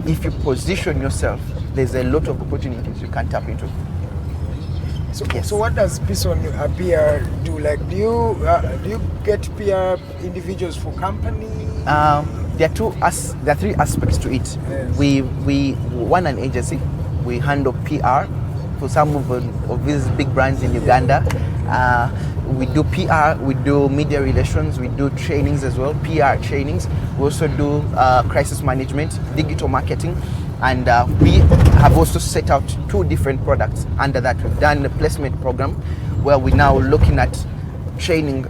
if you position yourself, there's a lot of opportunities you can tap into. So, yes. So what does PISO PR do? Like, do you get PR individuals for company? There are three aspects to it. Yes. We run an agency. We handle PR for some of these big brands in Uganda. We do PR, we do media relations, we do trainings as well, PR trainings. We also do crisis management, digital marketing, and we have also set out 2 different products under that. We've done a placement program where we're now looking at training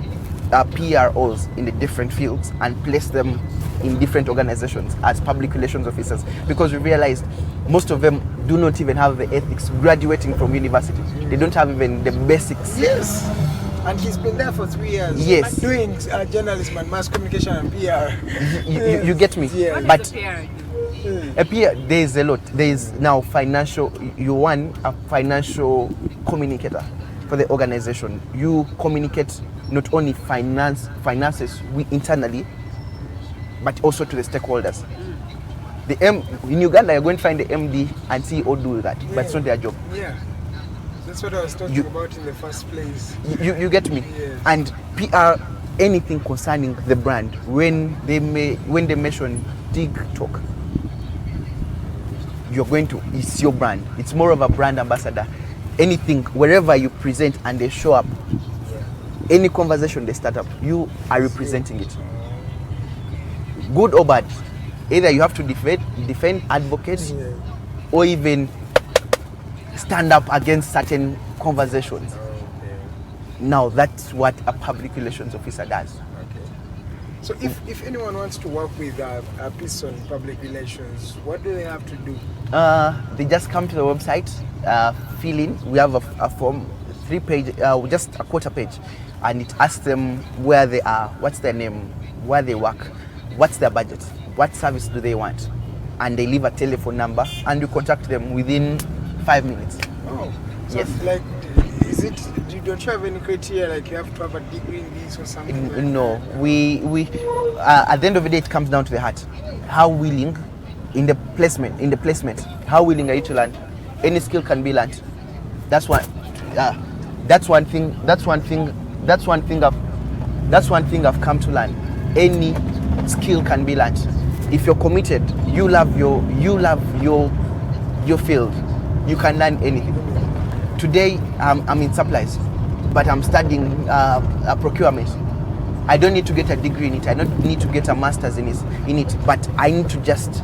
PROs in the different fields and place them in different organizations as public relations officers, because we realized most of them do not even have the ethics graduating from university. They don't have even the basics. Yes. And he's been there for 3 years. Yes. Doing journalism and mass communication and PR. You get me? Yeah. But a PR, there is a lot. There is now financial, you want a financial communicator for the organization. You communicate not only finances internally, but also to the stakeholders. In Uganda, you're going to find the MD and CEO do that, but it's not their job. Yeah. That's what I was talking about in the first place. You get me? Yes. And PR, anything concerning the brand, when they mention TikTok, it's your brand. It's more of a brand ambassador. Anything, wherever you present and they show up, any conversation they start up, you are representing it. Good or bad, either you have to defend, advocate, or even stand up against certain conversations. Now that's what a public relations officer does. So if anyone wants to work with PISO Public Relations, what do they have to do? They just come to the website, fill in. We have a form, 3-page, just a quarter page, and it asks them where they are, what's their name, where they work, what's their budget, what service do they want, and they leave a telephone number, and you contact them within 5 minutes. Oh, so yes. Like, don't you have any criteria, like you have to have a degree in this or something? No, we at the end of the day, it comes down to the heart. How willing in the placement, how willing are you to learn? Any skill can be learned. That's one thing I've come to learn. Any skill can be learned. If you're committed, you love your field, you can learn anything. Today I'm in supplies, but I'm studying procurement. I don't need to get a degree in it. I don't need to get a master's in it, but I need to just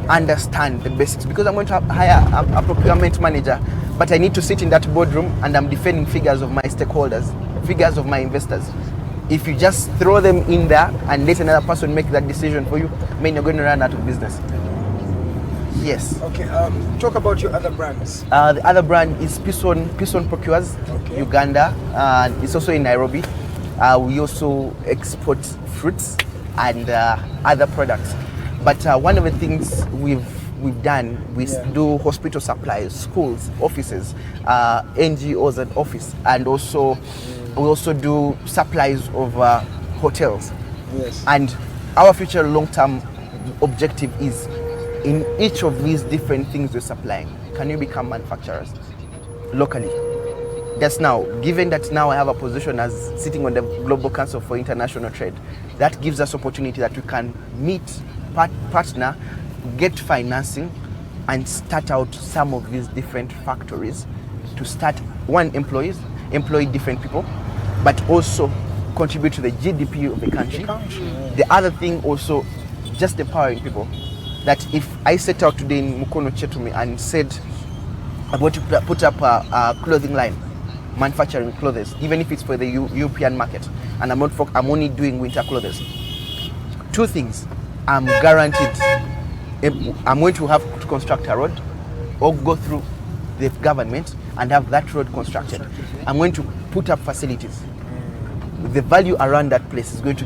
understand the basics, because I'm going to hire a procurement manager, but I need to sit in that boardroom and I'm defending figures of my stakeholders, figures of my investors. If you just throw them in there and let another person make that decision for you, man, you're going to run out of business. Yes. Okay, talk about your other brands. The other brand is PISO Procures, Uganda, and it's also in Nairobi. We also export fruits and other products. But one of the things we've done, we do hospital supplies, schools, offices, NGOs and office, and also we also do supplies of hotels. Yes. And our future long-term objective is, in each of these different things we're supplying, can you become manufacturers locally? That's now, given that now I have a position as sitting on the Global Council for International Trade, that gives us opportunity that we can meet, partner, get financing, and start out some of these different factories to start, employ different people, but also contribute to the GDP of the country. The other thing also, just empowering people. That if I set out today in Mukono Chetumi and said I'm going to put up a clothing line, manufacturing clothes, even if it's for the European market, and I'm only doing winter clothes. Two things, I'm guaranteed. I'm going to have to construct a road or go through the government and have that road constructed. I'm going to put up facilities. The value around that place is going to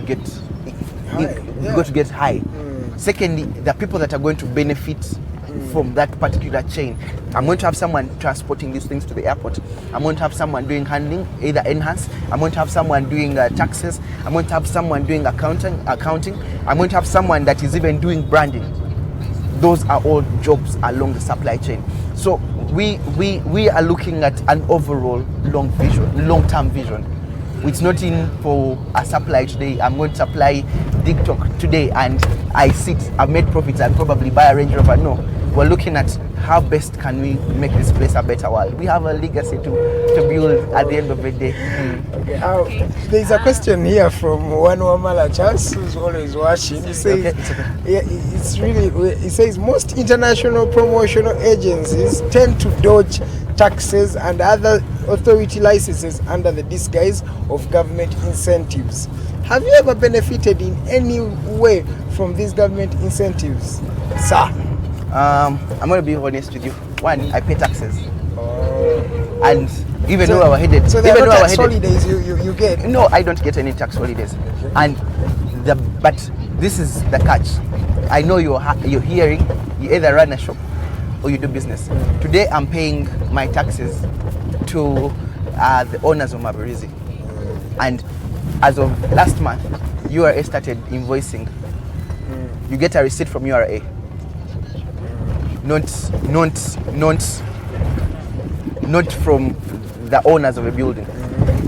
get high. Secondly, the people that are going to benefit from that particular chain. I'm going to have someone transporting these things to the airport. I'm going to have someone doing handling, either enhance. I'm going to have someone doing taxes. I'm going to have someone doing accounting. I'm going to have someone that is even doing branding. Those are all jobs along the supply chain. So we are looking at an overall long-term vision. It's not in for a supply today. I'm going to supply TikTok today and I've made profits and probably buy a Range Rover. No, we're looking at how best can we make this place a better world. We have a legacy to build at the end of the day. Okay. There's a question here from one Wamala Chance who's always watching. He says, it says most international promotional agencies tend to dodge taxes and other authority licenses under the disguise of government incentives. Have you ever benefited in any way from these government incentives, sir? I'm going to be honest with you. One, I pay taxes. And even though we're headed... So there are no tax holidays you get? No, I don't get any tax holidays. Okay. But this is the catch. I know you're hearing, you either run a shop or you do business. Today I'm paying my taxes to the owners of Maberizi. And as of last month, URA started invoicing. You get a receipt from URA. Not from the owners of a building.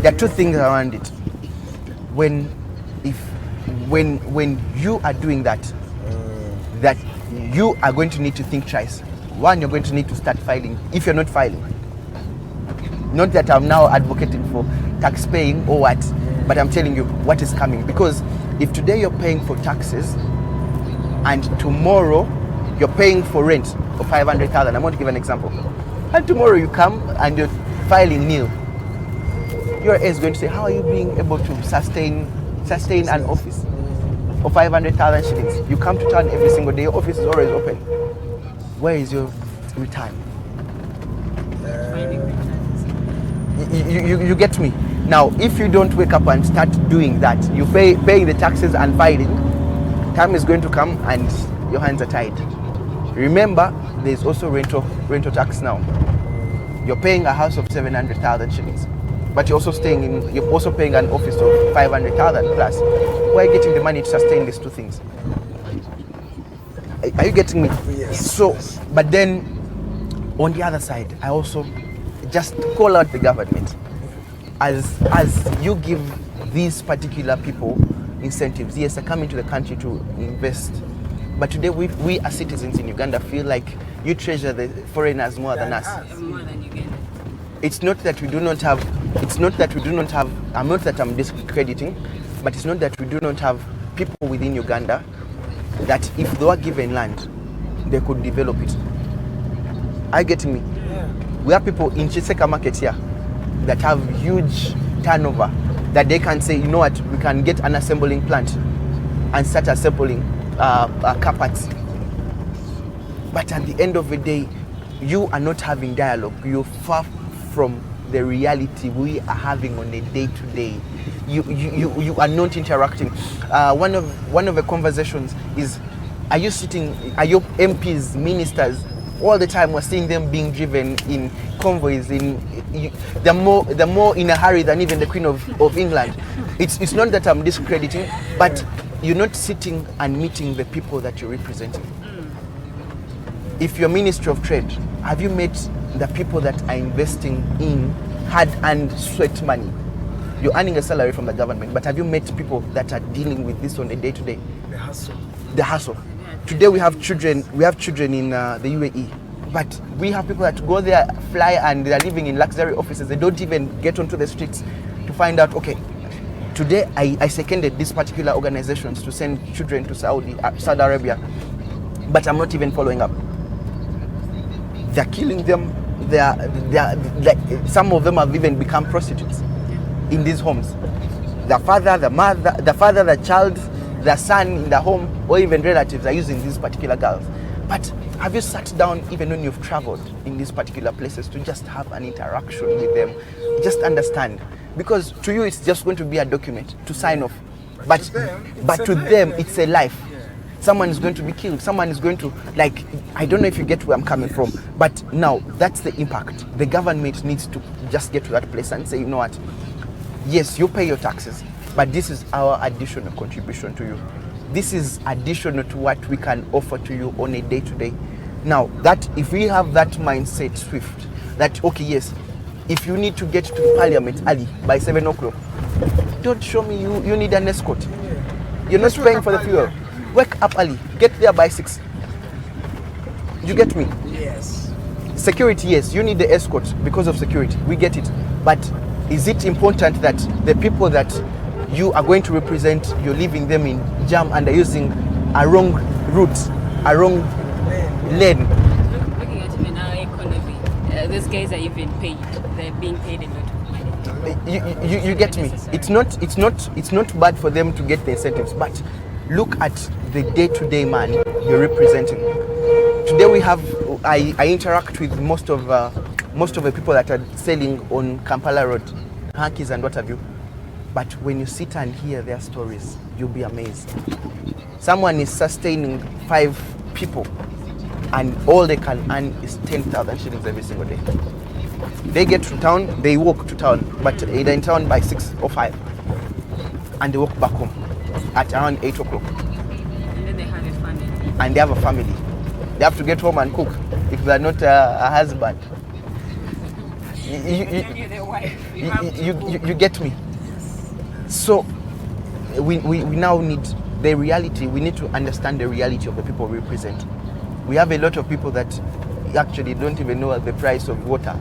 There are two things around it. When you are doing that you are going to need to think twice. One, you're going to need to start filing if you're not filing. Not that I'm now advocating for tax paying or what, but I'm telling you what is coming. Because if today you're paying for taxes and tomorrow you're paying for rent of 500,000, I'm going to give an example. And tomorrow you come and you're filing nil. Your is going to say, how are you being able to sustain an office for 500,000 shillings? You come to town every single day, your office is always open. Where is your return? You get me? Now, if you don't wake up and start doing that, you paying the taxes and filing, time is going to come and your hands are tied. Remember, there's also rental tax now. You're paying a house of 700,000 shillings, but you're also paying an office of 500,000 plus. Where are you getting the money to sustain these two things? Are you getting me? Yes. So, but then on the other side, I also just call out the government. As you give these particular people incentives, yes, they come into the country to invest. But today we as citizens in Uganda feel like you treasure the foreigners more than us. It's not that we do not have, I'm not that I'm discrediting, but it's not that we do not have people within Uganda that if they were given land, they could develop it. Are you getting me? Yeah. We have people in Chiseka market here that have huge turnover, that they can say, you know what, we can get an assembling plant and start assembling carpets. But at the end of the day, you are not having dialogue. You're far from the reality we are having on a day-to-day. You are not interacting. One of the conversations is, are you your MPs, ministers, all the time we're seeing them being driven in convoys, they're more in a hurry than even the Queen of England. It's not that I'm discrediting, but you're not sitting and meeting the people that you're representing. If you're Ministry of Trade, have you met the people that are investing in hard-earned sweat money? You're earning a salary from the government, but have you met people that are dealing with this on a day-to-day? The hustle. Today we have children in the UAE, but we have people that go there, fly, and they are living in luxury offices. They don't even get onto the streets to find out, okay, today I seconded these particular organizations to send children to Saudi Arabia, but I'm not even following up. They're killing them some of them have even become prostitutes in these homes. The father, the mother, the child, the son in the home, or even relatives are using these particular girls. But have you sat down, even when you've traveled in these particular places, to just have an interaction with them, just understand? Because to you it's just going to be a document to sign off, but to them it's a life. Someone is going to be killed, someone is going to, like, I don't know if you get where I'm coming from, but now that's the impact. The government needs to just get to that place and say, you know what, yes, you pay your taxes, but this is our additional contribution to you. This is additional to what we can offer to you on a day-to-day. Now, that if we have that mindset swift, that, okay, yes, if you need to get to Parliament early by 7 o'clock, don't show me you need an escort. You're not paying for the fuel. Wake up early, get there by 6. You get me? Yes. Security, yes, you need the escort because of security. We get it. But is it important that the people that you are going to represent, you're leaving them in jam and are using a wrong route, a wrong lane? Looking at even our economy, these guys are even paid. They're being paid a lot of money. You get me? It's not bad for them to get the incentives, but look at the day-to-day man you're representing. Today we have, I interact with most of the people that are selling on Kampala Road, hankies and what have you. But when you sit and hear their stories, you'll be amazed. Someone is sustaining 5 people and all they can earn is 10,000 shillings every single day. They get to town, they walk to town, but they're in town by 6 or 5. And they walk back home at around 8 o'clock. And then they have a family. And they have a family. They have to get home and cook if they're not a husband. You get me? So we now need the reality. We need to understand the reality of the people we represent. We have a lot of people that actually don't even know the price of water.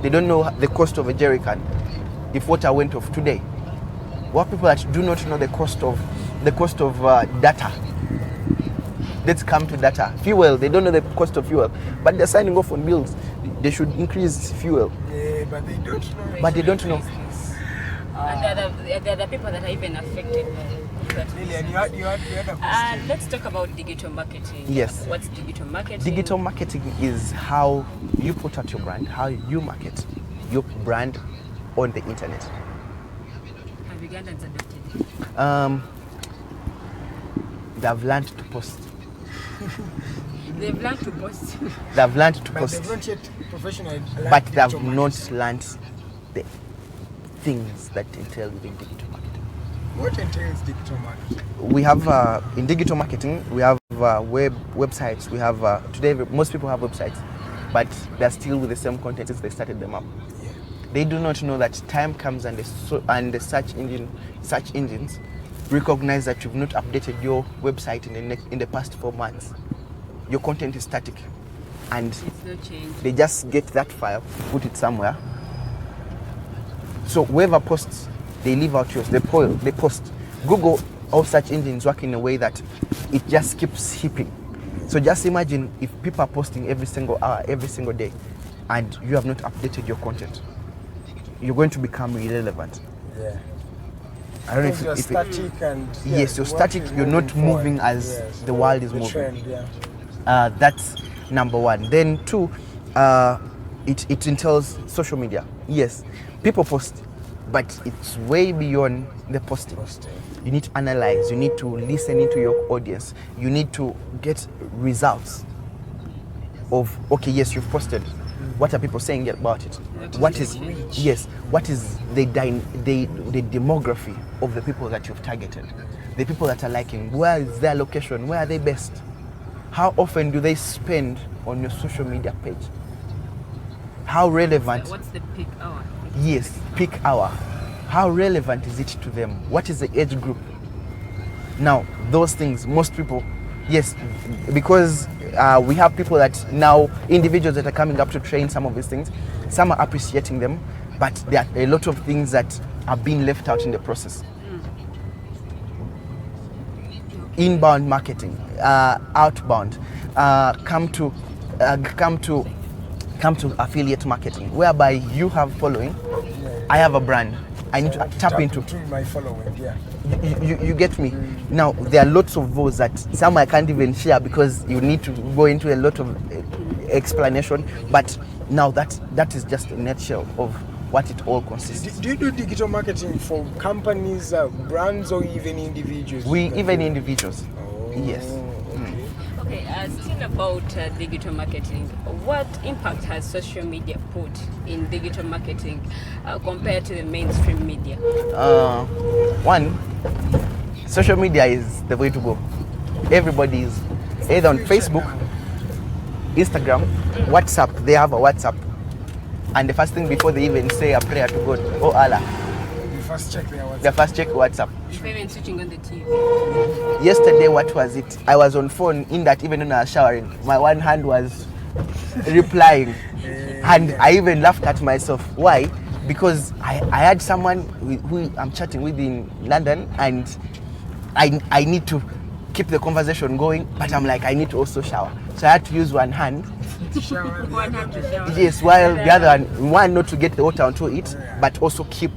They don't know the cost of a jerrycan if water went off today. We have people that do not know the cost of data. Let's come to data. Fuel, they don't know the cost of fuel, but they're signing off on bills. They should increase fuel. Yeah, but they don't know. But they don't know. And there are people that are even affected. Lilian, you had a question. Let's talk about digital marketing. Yes. What's digital marketing? Digital marketing is how you put out your brand, how you market your brand on the internet. Have Ugandans adopted it? They've learned to post. They've learned to post. They've learned to But post. they've not yet professionally. But they've not learned the things that entail within digital marketing. What entails digital marketing? We have in digital marketing, we have websites. We have today most people have websites, but they're still with the same content since they started them up. Yeah. They do not know that time comes and the search engines recognize that you've not updated your website in the past 4 months. Your content is static, and It's not changed. they just get that file, put it somewhere. So whoever posts, they leave out yours. They post. Google, all search engines work in a way that it just keeps heaping. So just imagine if people are posting every single hour, every single day, and you have not updated your content, you're going to become irrelevant. Yeah. I don't know Because you're if static and yes, you're static. You're not moving as Yes, the world is the moving. trend, yeah. That's number one. Then 2, it entails social media. Yes, people post, but it's way beyond the posting. You need to analyze. You need to listen into your audience. You need to get results of, okay, yes, you've posted. What are people saying about it? What is the demography of the people that you've targeted? The people that are liking. Where is their location? Where are they best? How often do they spend on your social media page? How relevant? What's the peak hour? Yes, peak hour. How relevant is it to them? What is the age group? Now, those things, most people, yes, because we have people that now, individuals that are coming up to train some of these things, some are appreciating them, but there are a lot of things that are being left out in the process. Inbound marketing, outbound, come to come to affiliate marketing, whereby you have following, I have a brand. I need to tap into my following. Yeah. You get me? Now there are lots of those that some I can't even share because you need to go into a lot of explanation. But now that is just a nutshell of what it all consists. Do you do digital marketing for companies, brands, or even individuals? Even individuals. Yes. Okay, still about digital marketing, what impact has social media put in digital marketing compared to the mainstream media? One, social media is the way to go. Everybody is either on Facebook, Instagram, WhatsApp. They have a WhatsApp. And the first thing before they even say a prayer to God, oh Allah, they first check WhatsApp. Before even switching on the TV. Yesterday, what was it? I was on phone in that even when I was showering, my one hand was replying. And I even laughed at myself. Why? Because I had someone who I'm chatting with in London, and I need to keep the conversation going, but I'm like, I need to also shower. So I had to use one hand. One hand to shower. Yes, while the other one not to get the water onto it, but also keep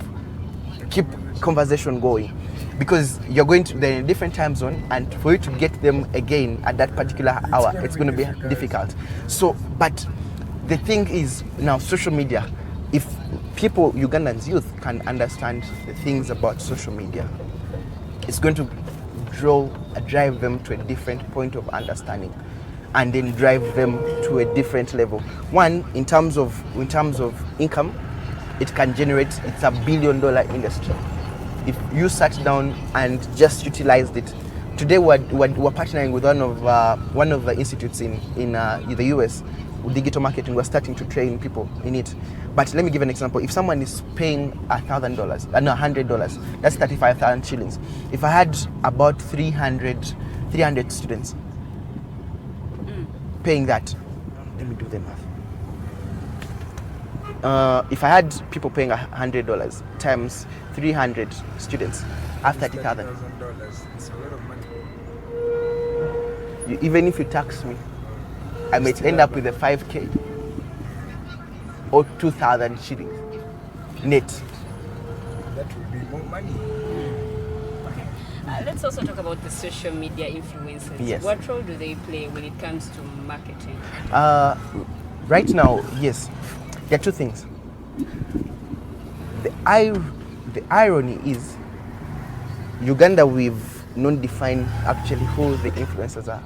conversation going, because you're going to the different time zone, and for you to get them again at that particular hour, it's going to be difficult. So, but the thing is now social media, if people, Ugandans youth, can understand the things about social media, it's going to drive them to a different point of understanding, and then drive them to a different level. One, in terms of income, it can generate, it's $1 billion industry. If you sat down and just utilized it. Today we're partnering with one of the institutes in the US with digital marketing. We're starting to train people in it. But let me give an example. If someone is paying $100, that's 35,000 shillings. If I had about 300 students paying that, let me do the math. If I had people paying $100 times 300 students, I have 30,000. It's a lot of money. Even if you tax me, I might end up with a 5K or 2,000 shillings net. That would be more money. Let's also talk about the social media influencers. Yes. What role do they play when it comes to marketing? Right now, yes. There are two things. The irony is, Uganda, we've not defined actually who the influencers are.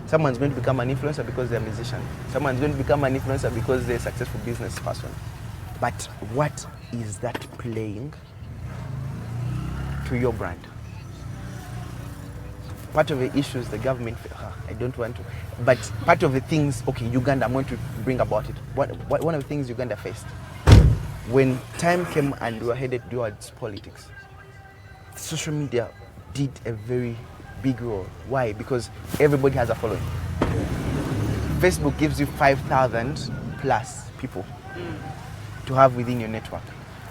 Someone's going to become an influencer because they're a musician. Someone's going to become an influencer because they're a successful business person. But what is that playing to your brand? Part of the issues the government, I don't want to, but part of the things, okay, Uganda, I'm going to bring about it. One of the things Uganda faced, when time came and we were headed towards politics, social media did a very big role. Why? Because everybody has a following. Facebook gives you 5,000 plus people to have within your network.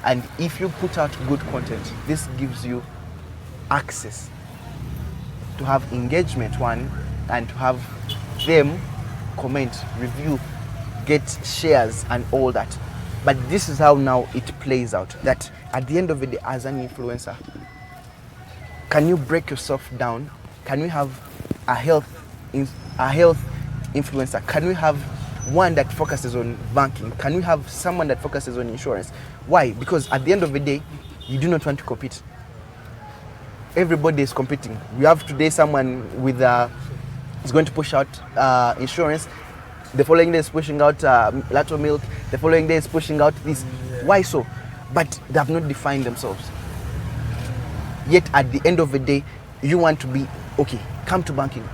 And if you put out good content, this gives you access to have engagement, one, and to have them comment, review, get shares and all that. But this is how now it plays out, that at the end of the day, as an influencer, can you break yourself down? Can we have a health influencer? Can we have one that focuses on banking? Can we have someone that focuses on insurance? Why? Because at the end of the day, you do not want to compete. Everybody is competing. We have today someone with is going to push out insurance. The following day is pushing out Lato milk. The following day is pushing out this. Why so? But they have not defined themselves. Yet at the end of the day, you want to be, okay, come to banking.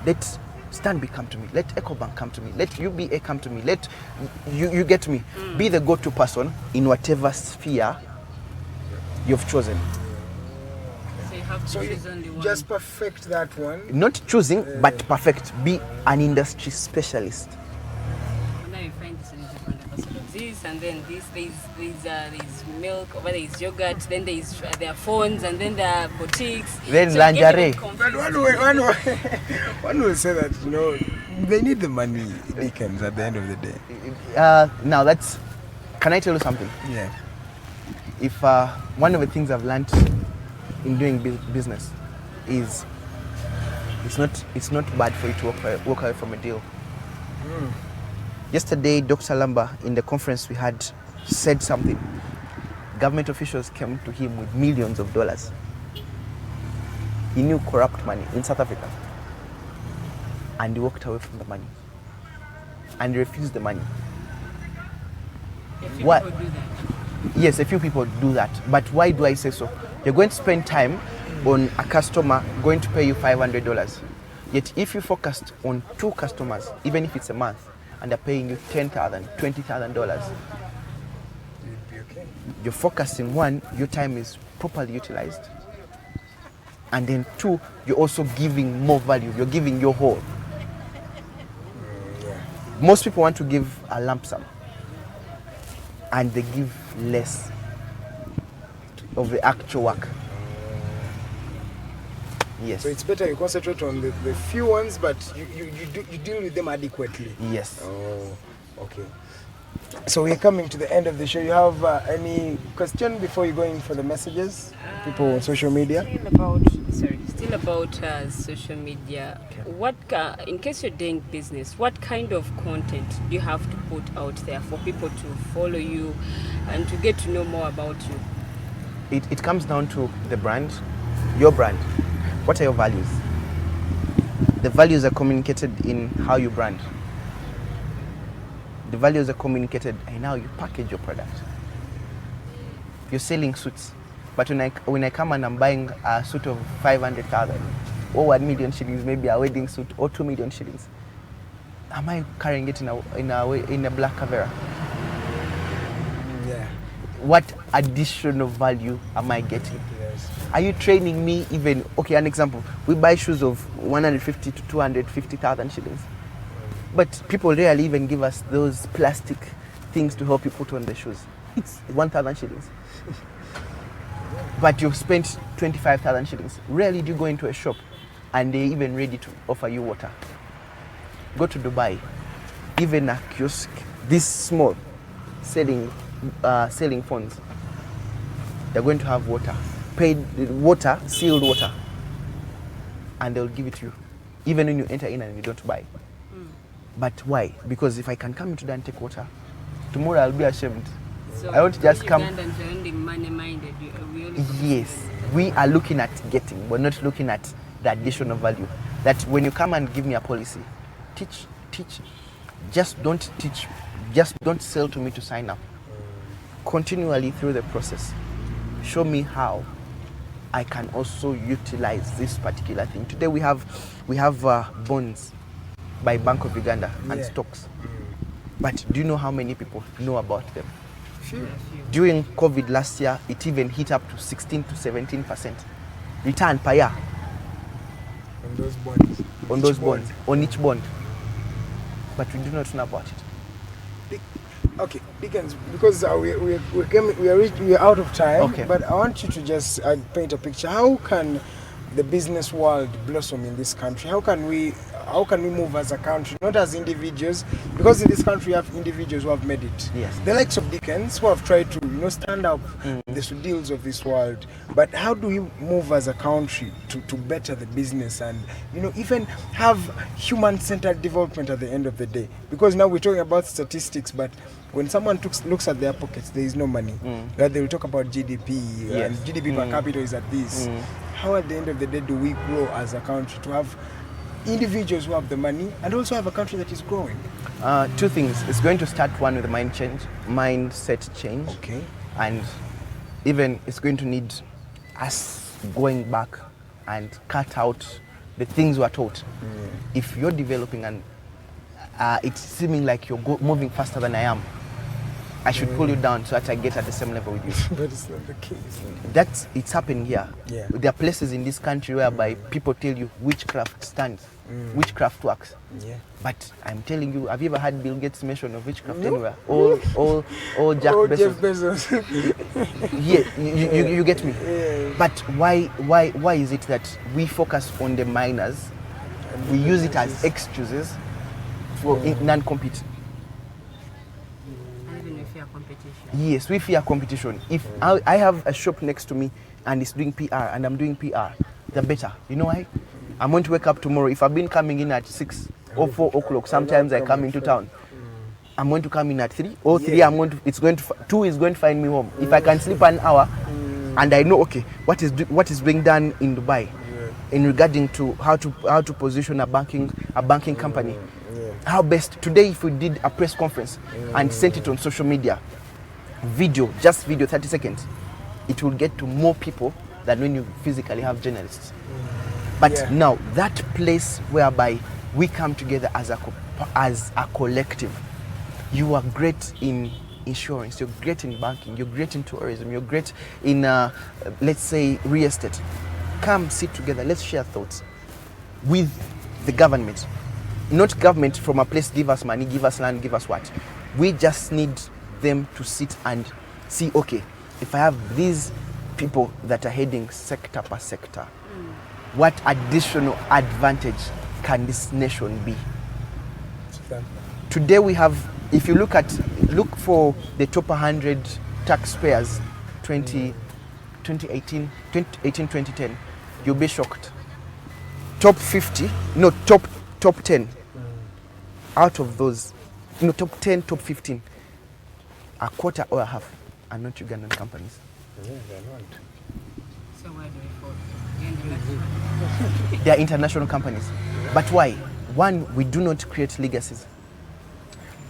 Let Stanbic come to me. Let EcoBank come to me. Let UBA come to me. Let you get me. Be the go-to person in whatever sphere you've chosen. So you just perfect that one. Not choosing, but perfect. Be an industry specialist. Now you find this this, and then there's milk, or there is yogurt, then there are phones, and then there are boutiques. Then so lingerie. But one will say that, They need the money, Dickens, at the end of the day. Now that's, can I tell you something? Yeah. If one of the things I've learned in doing business is it's not bad for you to walk away from a deal. Yesterday, Dr. Lamba, in the conference we had, said something. Government officials came to him with millions of dollars. He knew corrupt money in South Africa. And he walked away from the money. And he refused the money. What? People do that. Yes, a few people do that. But why do I say so? You're going to spend time on a customer going to pay you $500. Yet if you focused on 2 customers, even if it's a month, and they're paying you $10,000, $20,000, you're focusing, 1, your time is properly utilized. And then 2, you're also giving more value. You're giving your whole. Most people want to give a lump sum, and they give less of the actual work. Yes. So it's better you concentrate on the few ones, but you deal with them adequately. Yes. Oh, okay. So we're coming to the end of the show. You have any question before you go in for the messages? People on social media? Still about social media. What, in case you're doing business, what kind of content do you have to put out there for people to follow you and to get to know more about you? It comes down to the brand, your brand. What are your values? The values are communicated in how you brand. The values are communicated in how you package your product. You're selling suits, but when I come and I'm buying a suit of 500,000 or 1 million shillings, maybe a wedding suit, or 2 million shillings, am I carrying it in a black Cavera? Yeah. What additional value am I getting? Yes. Are you training me even? Okay, an example. We buy shoes of 150 to 250,000 shillings. But people rarely even give us those plastic things to help you put on the shoes. It's 1,000 shillings. But you've spent 25,000 shillings. Rarely do you go into a shop and they're even ready to offer you water. Go to Dubai, even a kiosk this small, selling phones. They're going to have water, paid water, sealed water, and they'll give it to you, even when you enter in and you don't buy. But why? Because if I can come into there and take water, tomorrow I'll be ashamed. So I won't just come. Ugandans are only money-minded. Yes, we are looking at getting. We're not looking at the additional value. That when you come and give me a policy, teach. Just don't teach. Just don't sell to me to sign up. Continually through the process, show me how I can also utilize this particular thing. Today we have bonds by Bank of Uganda and stocks. But do you know how many people know about them? During COVID last year, it even hit up to 16 to 17% return per year. On those bonds? On those bonds, on each bond. But we do not know about it. Okay, Dickens, because we are out of time, okay. But I want you to just paint a picture. How can the business world blossom in this country? How can we move as a country, not as individuals? Because in this country, you have individuals who have made it. Yes. The likes of Dickens, who have tried to stand up the deals of this world. But how do we move as a country to better the business and even have human-centered development at the end of the day? Because now we're talking about statistics, but when someone looks at their pockets, there is no money. That they will talk about GDP, and GDP per capita is at this. How at the end of the day do we grow as a country to have individuals who have the money and also have a country that is growing? 2 things. It's going to start, 1, with the mindset change. Okay. And even it's going to need us going back and cut out the things we are taught. If you're developing and it's seeming like you're moving faster than I am, I should pull you down so that I get at the same level with you. But it's not the case. It's happening here. Yeah. There are places in this country whereby people tell you witchcraft stands, witchcraft works. Yeah. But I'm telling you, have you ever had Bill Gates mention of witchcraft anywhere? Or Jack Bezos? Jeff Bezos. Yeah, you get me. Yeah. But why is it that we focus on the minors, we use it as excuses, for non-compete. Even if you are competition. Yes, we fear competition. If I have a shop next to me and it's doing PR and I'm doing PR, the better. You know why? I'm going to wake up tomorrow. If I've been coming in at 6 or 4 o'clock, sometimes I come into town. I'm going to come in at 3 or 3. It's going to 2 is going to find me home. If I can sleep an hour, and I know okay what is being done in Dubai, in regarding to how to position a banking company. How best today if we did a press conference and sent it on social media, just video 30 seconds, it will get to more people than when you physically have journalists. But now that place whereby we come together as a collective. You are great in insurance, you're great in banking, you're great in tourism, you're great in let's say real estate. Come sit together, let's share thoughts with the government. Not government from a place, give us money, give us land, give us what. We just need them to sit and see, okay, if I have these people that are heading sector per sector, what additional advantage can this nation be? Today we have, if you look for the top 100 taxpayers 2018, 2010, you'll be shocked. Top 50, no, top 10 out of those, top 10, top 15, a quarter or a half are not Ugandan companies. So why do we fall? They are international companies. But why? One, we do not create legacies.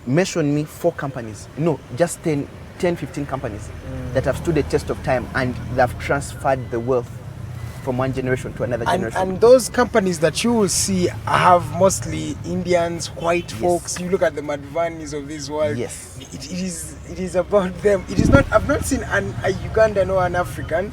Mention me 4 companies, no, just 10, 15 companies that have stood the test of time and they have transferred the wealth from one generation to another generation. And those companies that you will see have mostly Indians, white folks. You look at the Madvanis of this world. Yes. It is about them. It is not. I've not seen a Ugandan or an African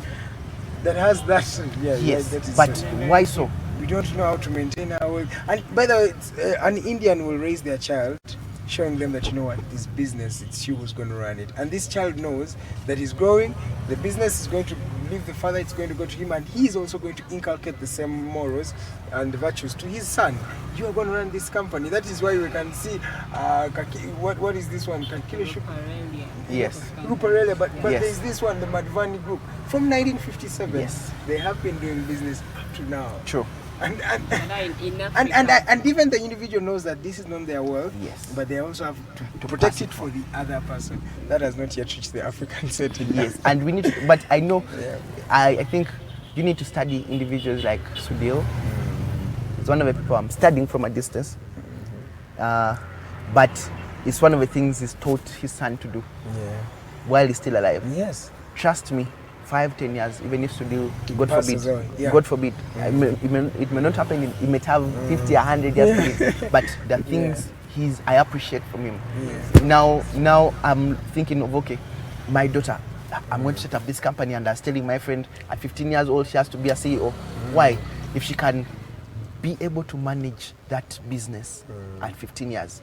that has that. Yes. That is but why so? We don't know how to maintain our wealth. And by the way, an Indian will raise their child, showing them that, you know what, this business, it's you who's going to run it. And this child knows that he's growing, the business is going to leave the father, it's going to go to him, and he's also going to inculcate the same morals and virtues to his son. You are going to run this company. That is why we can see, what is this one? Yes. Ruparelia, but Yes. there's this one, the Madvani group. From 1957, Yes. they have been doing business up to now. True. And even the individual knows that this is not their wealth, but they also have to protect it for the other person. That has not yet reached the African setting. Yes, and we need to, but I know, I think you need to study individuals like Sudil. It's one of the people I'm studying from a distance. But it's one of the things he's taught his son to do while he's still alive. Yes. Trust me, 5-10 years, even if Sudil, God passes forbid, on, yeah. God forbid, it may not happen, it may have 50, 100 years to live, but the things I appreciate from him. Now I'm thinking of, okay, my daughter, I'm going to set up this company, and I was telling my friend at 15 years old, she has to be a CEO. Why? If she can be able to manage that business at 15 years,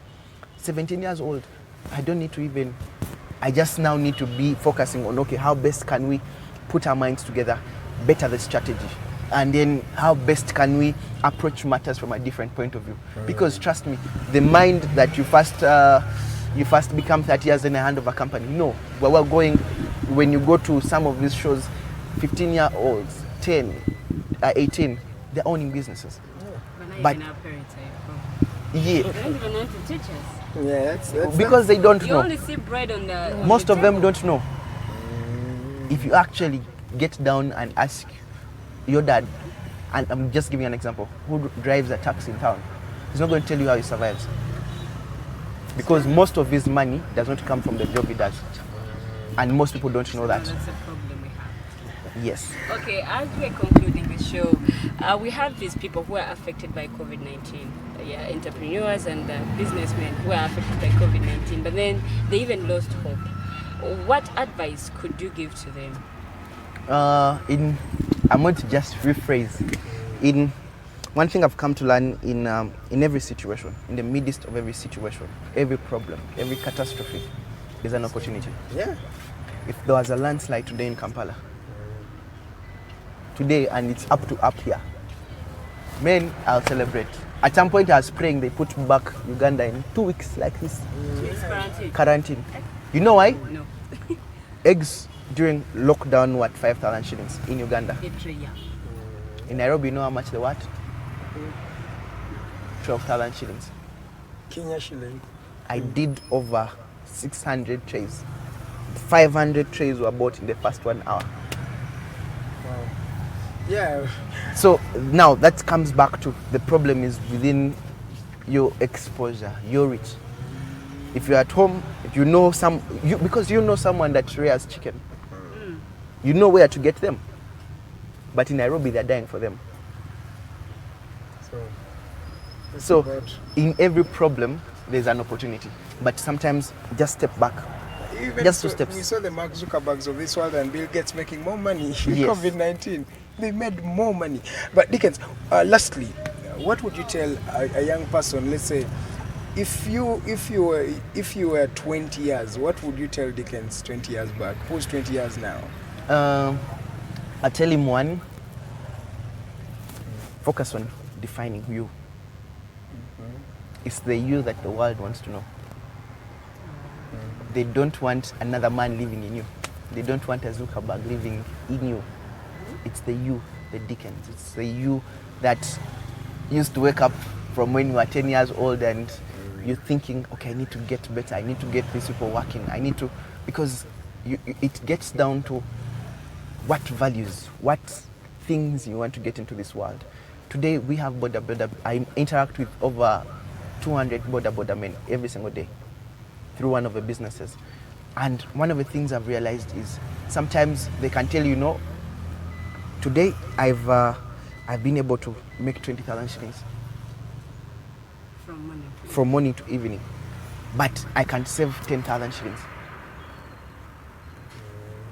17 years old, I don't need to even, I just now need to be focusing on, okay, how best can we put our minds together, better the strategy, and then how best can we approach matters from a different point of view. Because trust me, the mind that you first become 30 years in the hand of a company, no, where we're going, when you go to some of these shows, 15-year-olds, 10, 18, they're owning businesses. But our parents are yeah. They don't even know to teach us. Yeah, that's because they don't you know. only see bread on the Most the of them table. don't know. If you actually get down and ask your dad, and I'm just giving an example, who drives a taxi in town, he's not going to tell you how he survives. Because most of his money does not come from the job he does. And most people don't know that. That's a problem we have. Yes. Okay, as we're concluding the show, we have these people who are affected by COVID-19. Entrepreneurs and businessmen who are affected by COVID-19, but then they even lost hope. What advice could you give to them? I'm going to just rephrase. One thing I've come to learn in every situation, in the midst of every situation, every problem, every catastrophe, is an opportunity. Yeah. If there was a landslide today in Kampala, today, and it's up here, Men, I'll celebrate. At some point I was praying they put back Uganda in 2 weeks like this. Quarantine. You know why? No. Eggs during lockdown, what, 5,000 shillings in Uganda? In Nairobi, you know how much they what? 12,000 shillings. Kenya shilling. I did over 600 trays. 500 trays were bought in the first 1 hour. Wow. Yeah. So now that comes back to the problem is within your exposure, your reach. If you're at home, you know because you know someone that rears chicken, you know where to get them. But in Nairobi, they're dying for them. So in every problem, there's an opportunity. But sometimes just step back. Even just 2 steps. We saw the Mark Zuckerbergs of this world and Bill Gates making more money with Yes. COVID-19. They made more money. But Dickens, lastly, what would you tell a young person? Let's say, if you were 20 years, what would you tell Dickens 20 years back? Who's 20 years now? I tell him one, focus on defining you. It's the you that the world wants to know. They don't want another man living in you. They don't want a Zuckerberg living in you. It's the you, the Dickens. It's the you that used to wake up from when you were 10 years old and you're thinking, okay, I need to get better. I need to get these people working. I need to, because it gets down to what values, what things you want to get into this world. Today we have border. I interact with over 200 border men every single day through one of the businesses. And one of the things I've realized is sometimes they can tell you, no, today I've been able to make 20,000 shillings from morning to evening, but I can save 10,000 shillings.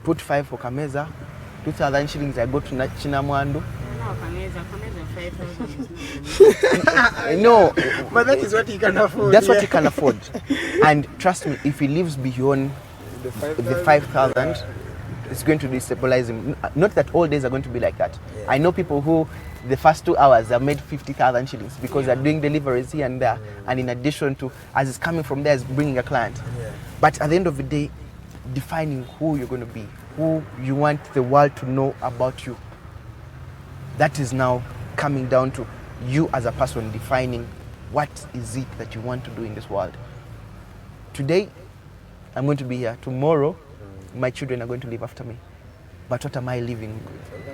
Put 5 for Kameza, 2,000 shillings I go to Chinamwandu. No, but that is what he can afford. That's what he can afford. And trust me, if he lives beyond the 5,000, it's going to destabilize him. Not that all days are going to be like that. Yeah. I know people who the first 2 hours have made 50,000 shillings because they're doing deliveries here and there, and in addition to, as it's coming from there, is bringing a client. Yeah. But at the end of the day, defining who you're going to be, who you want the world to know about you. That is now coming down to you as a person defining what is it that you want to do in this world. Today, I'm going to be here. Tomorrow, my children are going to live after me. But what am I leaving?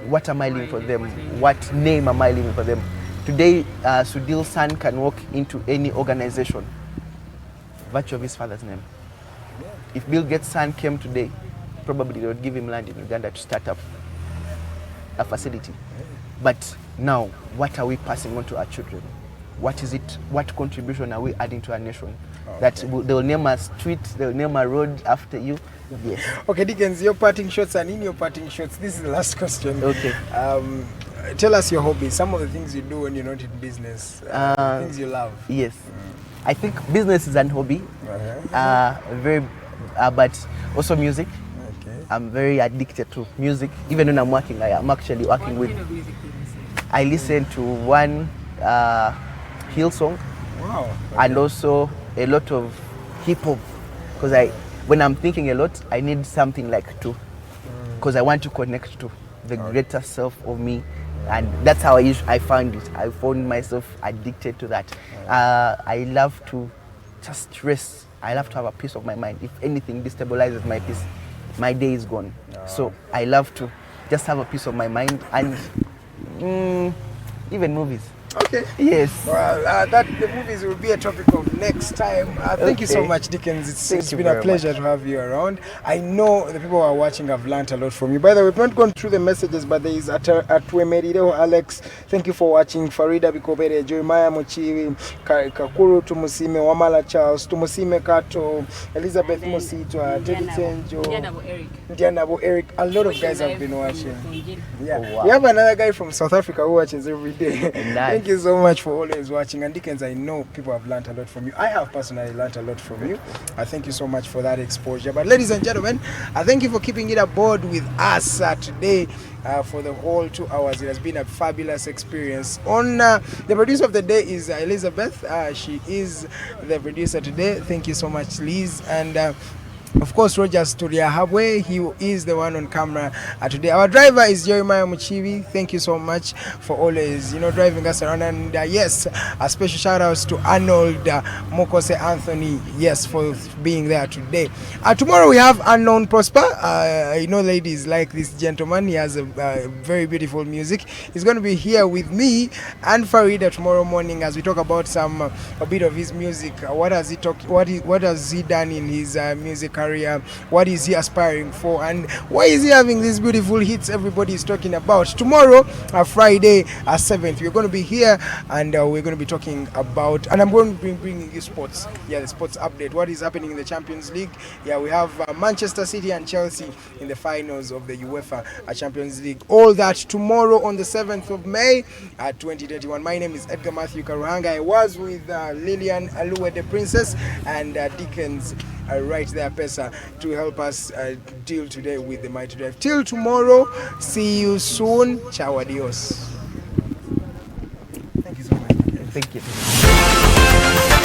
What am I leaving for them? What name am I leaving for them? Today, Sudil's son can walk into any organization, virtue of his father's name. If Bill Gates' son came today, probably they would give him land in Uganda to start up a facility. But now, what are we passing on to our children? What is it? What contribution are we adding to our nation? Okay. That they'll name a street, they'll name a road after you. Yes. Okay, Dickens, your parting shots, and in your parting shots, this is the last question. Okay. Tell us your hobbies, some of the things you do when you're not in business, things you love. Yes. I think business is an hobby, but also music. Okay. I'm very addicted to music. Even when I'm working, I am actually working with. I listen to one hill song. Wow. Okay. And also a lot of hip hop, because when I'm thinking a lot, I need something like to, because I want to connect to the greater self of me, and that's how I found it. I found myself addicted to that. I love to just rest. I love to have a peace of my mind. If anything destabilizes my peace, my day is gone. So I love to just have a peace of my mind, and even movies. Okay. Yes. Well, the movies will be a topic of next time. Thank you so much, Dickens. It's been a pleasure to have you around. I know the people who are watching have learned a lot from you. By the way, we've not gone through the messages, but there is Atwemerideo Alex. Thank you for watching. Farida Bikobere, Jeremiah Mochiwi, Kakuru Tumusime, Wamala Charles, Tumusime Kato, Elizabeth Mositwa, Teddy Tenjo, Dianabo Eric. A lot of guys have been watching. Yeah. Oh, wow. We have another guy from South Africa who watches every day. Nice. Thank you so much for always watching. And Dickens, I know people have learned a lot from you. I have personally learned a lot from you. I thank you so much for that exposure. But ladies and gentlemen, I thank you for keeping it aboard with us today for the whole 2 hours. It has been a fabulous experience. On the producer of the day is Elizabeth. She is the producer today. Thank you so much, Liz. And of course, Roger Studia Habwe, he is the one on camera today. Our driver is Jeremiah Muchivi. Thank you so much for always, driving us around. And yes, a special shout outs to Arnold Mokose Anthony, yes, for being there today. Tomorrow we have Unknown Prosper. Ladies like this gentleman. He has a very beautiful music. He's going to be here with me and Farida tomorrow morning as we talk about a bit of his music. What has he done in his music career? What is he aspiring for, and why is he having these beautiful hits everybody is talking about? Tomorrow, Friday, 7th, we're going to be here and we're going to be talking about, and I'm going to be bringing you sports. Yeah, the sports update. What is happening in the Champions League? Yeah, we have Manchester City and Chelsea in the finals of the UEFA Champions League. All that tomorrow on the 7th of May 2021. My name is Edgar Matthew Karuhanga. I was with Lilian, Luwedde Princess, and Dickens right there, Pesa, to help us deal today with the Mighty Drive. Till tomorrow, see you soon. Ciao, adios. Thank you so much. Thank you.